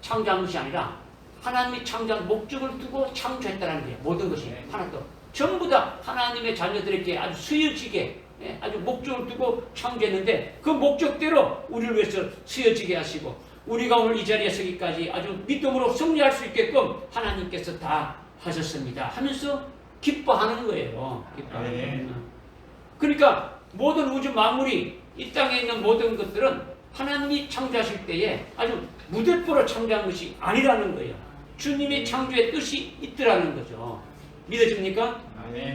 창조한 것이 아니라 하나님이 창조한 목적을 두고 창조했다는 거예요. 모든 것이 하나도 전부 다 하나님의 자녀들에게 아주 쓰여지게 아주 목적을 두고 창조했는데 그 목적대로 우리를 위해서 쓰여지게 하시고 우리가 오늘 이 자리에 서기까지 아주 믿음으로 승리할 수 있게끔 하나님께서 다 하셨습니다 하면서 기뻐하는 거예요. 기뻐하는 거예요. 그러니까 모든 우주 만물이 이 땅에 있는 모든 것들은 하나님이 창조하실 때에 아주 무대포로 창조한 것이 아니라는 거예요. 주님의 창조의 뜻이 있더라는 거죠. 믿어집니까?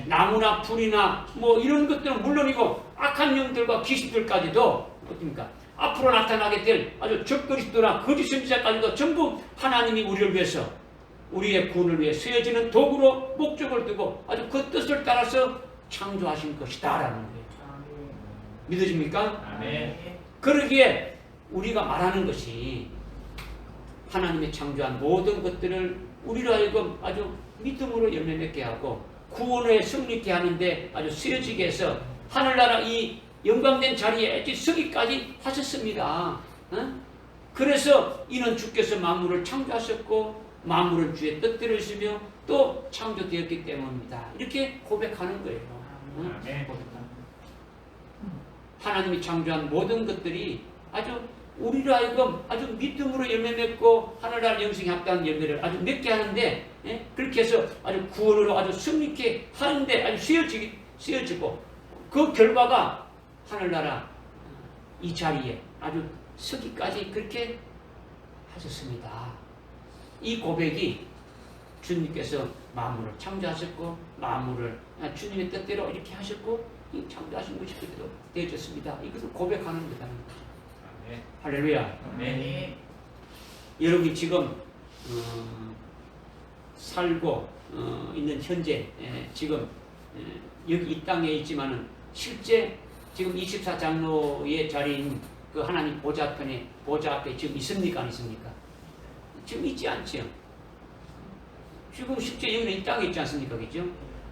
나무나 풀이나 뭐 이런 것들은 물론이고 악한 영들과 귀신들까지도 어떻습니까? 앞으로 나타나게 될 아주 적그리스도나 거짓 선지자까지도 전부 하나님이 우리를 위해서 우리의 구원을 위해 쓰여지는 도구로 목적을 두고 아주 그 뜻을 따라서 창조하신 것이다라는 거예요. 믿어집니까? 그러기에 우리가 말하는 것이 하나님의 창조한 모든 것들을 우리로 하여금 아주 믿음으로 열매 맺게 하고 구원에 승리케 하는데 아주 쓰여지게 해서 하늘나라 이 영광된 자리에 서기까지 하셨습니다. 그래서 이는 주께서 만물을 창조하셨고 만물은 주의 뜻대로 있으며 또 창조되었기 때문입니다. 이렇게 고백하는 거예요. 하나님이 창조한 모든 것들이 아주 우리로 하여금 아주 믿음으로 열매 맺고 하늘나라 영생에 합당한 열매를 아주 맺게 하는데 그렇게 해서 아주 구원으로 아주 승리케 하는데 아주 쓰여지고 그 결과가 하늘나라 이 자리에 아주 서기까지 그렇게 하셨습니다. 이 고백이 주님께서 만물을 창조하셨고 만물을 주님의 뜻대로 이렇게 하셨고 창조하신 것이 그대로 되어졌습니다. 이것을 고백하는 거라는 거죠. 네. 할렐루야. 네. 여러분이 지금 살고 있는 현재 지금 여기 이 땅에 있지만은 실제 지금 24장로의 자리인 그 하나님 보좌 앞에 지금 있습니까? 안 있습니까? 지금 있지 않죠. 지금 실제 여기는 이 땅에 있지 않습니까? 그죠?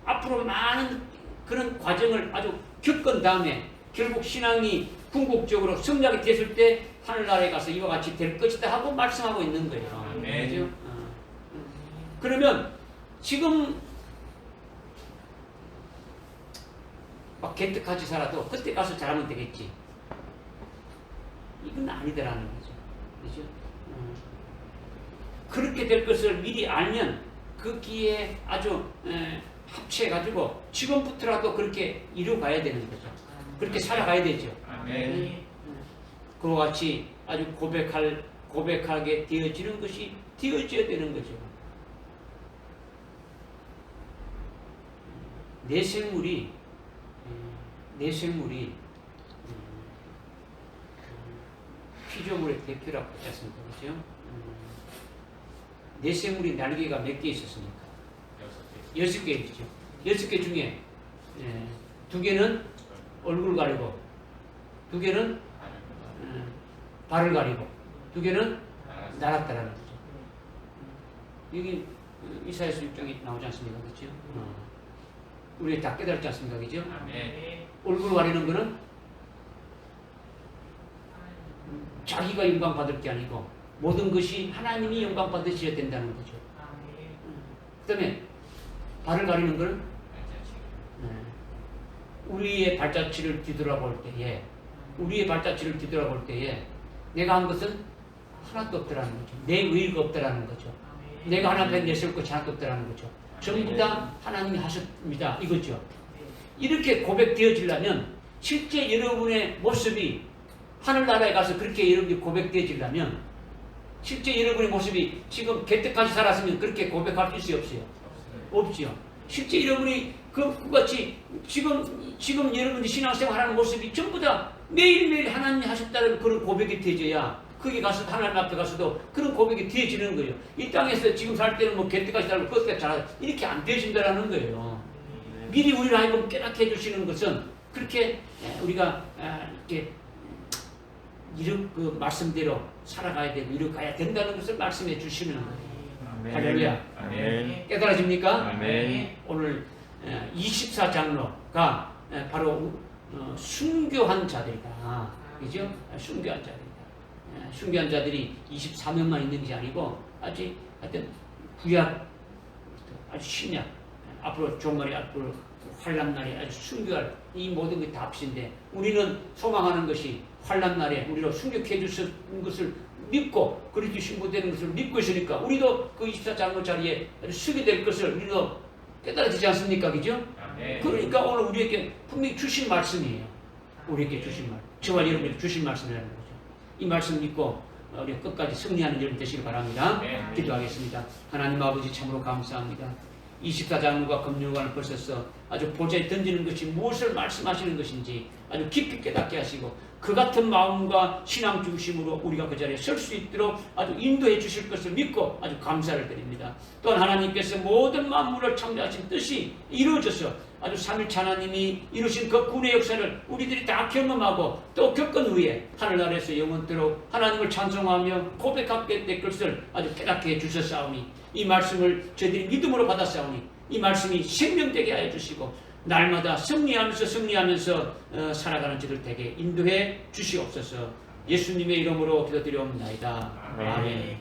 앞으로 많은 그런 과정을 아주 겪은 다음에 결국 신앙이 궁극적으로 성장이 됐을 때 하늘나라에 가서 이와 같이 될 것이다 하고 말씀하고 있는 거예요. 네. 그죠? 그러면 지금 막 개떡같이 살아도 그때 가서 잘하면 되겠지. 이건 아니더라는 거죠. 그죠? 그렇게 될 것을 미리 알면 거기에 아주 합치해가지고 지금부터라도 그렇게 이루어가야 되는 거죠. 그렇게 살아가야 되죠. 네. 그와 같이 아주 고백하게 되어지는 것이 되어져야 되는 거죠. 내 생물이 피조물의 대표라고 하지 않습니까? 그죠? 내 생물이 날개가 몇 개 있었습니까? 6개 있죠. 6개 중에 2개는 얼굴 가리고 2개는 발을 가리고 2개는 날았다라는 거죠. 여기 이사야서 6장에 나오지 않습니까? 그렇죠? 우리 다 깨달았지 않습니까? 그죠? 얼굴 가리는 거는 자기가 영광 받을 게 아니고 모든 것이 하나님이 영광 받으셔야 된다는 거죠. 그 다음에 발을 가리는 것은 우리의 발자취를 뒤돌아볼 때에 내가 한 것은 하나도 없더라는 거죠. 내 의의가 없더라는 거죠. 내가 하나 앞에 내세울 것이 하나도 없더라는 거죠. 전부 다 하나님이 하셨습니다. 이거죠. 이렇게 고백되어지려면 실제 여러분의 모습이 하늘나라에 가서 그렇게 여러분이 고백되어지려면 실제 여러분의 모습이 지금 개떡같이 살았으면 그렇게 고백할 수 없어요. 없지요. 실제 여러분이 그같이 지금 여러분이 신앙생활하는 모습이 전부 다 매일매일 하나님이 하셨다는 그런 고백이 되어져야 거기 가서 하나님 앞에 가서도 그런 고백이 되어지는 거예요. 이 땅에서 지금 살 때는 뭐 개떡같이 살고 그것까지 잘 이렇게 안 되어진다는 거예요. 미리 우리를 하여금 깨닫게 해주시는 것은 그렇게 우리가 이렇게 그 말씀대로 살아가야 되고 이루어가야 된다는 것을 말씀해 주시는 거예요. 할렐루야. 깨달아집니까? 오늘 24장로가 바로 순교한 자들이다. 그죠? 순교한 자들이다. 순교한 자들이 24명만 있는 것이 아니고 아직 하여튼 구약 아주 신약 앞으로 종말이 앞으로 환란날에 아주 순교할 이 모든 것이 다 합신데 우리는 소망하는 것이 환란날에 우리로 순교해 주신 것을 믿고 그리스도 신부되는 것을 믿고 있으니까 우리도 그 24장로 자리에 서게 될 것을 우리도 깨달아지지 않습니까? 그죠? 그러니까 오늘 우리에게 분명히 주신 말씀이에요. 우리에게 주신 말. 저와 여러분에게 주신 말씀이라는 거죠. 이 말씀 믿고 우리 끝까지 승리하는 여러분 되시길 바랍니다. 기도하겠습니다. 하나님 아버지 참으로 감사합니다. 24장로가 금융관을 벌써서 아주 보좌에 던지는 것이 무엇을 말씀하시는 것인지 아주 깊이 깨닫게 하시고 그 같은 마음과 신앙 중심으로 우리가 그 자리에 설 수 있도록 아주 인도해 주실 것을 믿고 아주 감사를 드립니다. 또한 하나님께서 모든 만물을 창조하신 뜻이 이루어져서 아주 삼위일체 하나님이 이루신 그 구원의 역사를 우리들이 다 경험하고 또 겪은 후에 하늘나라에서 영원토록 하나님을 찬송하며 고백하게 될 것을 아주 깨닫게 해주셨사오니 이 말씀을 저희들이 믿음으로 받았사오니 이 말씀이 생명되게 하여 주시고 날마다 승리하면서 살아가는 저들 되게 인도해 주시옵소서. 예수님의 이름으로 기도드리옵나이다. 아멘.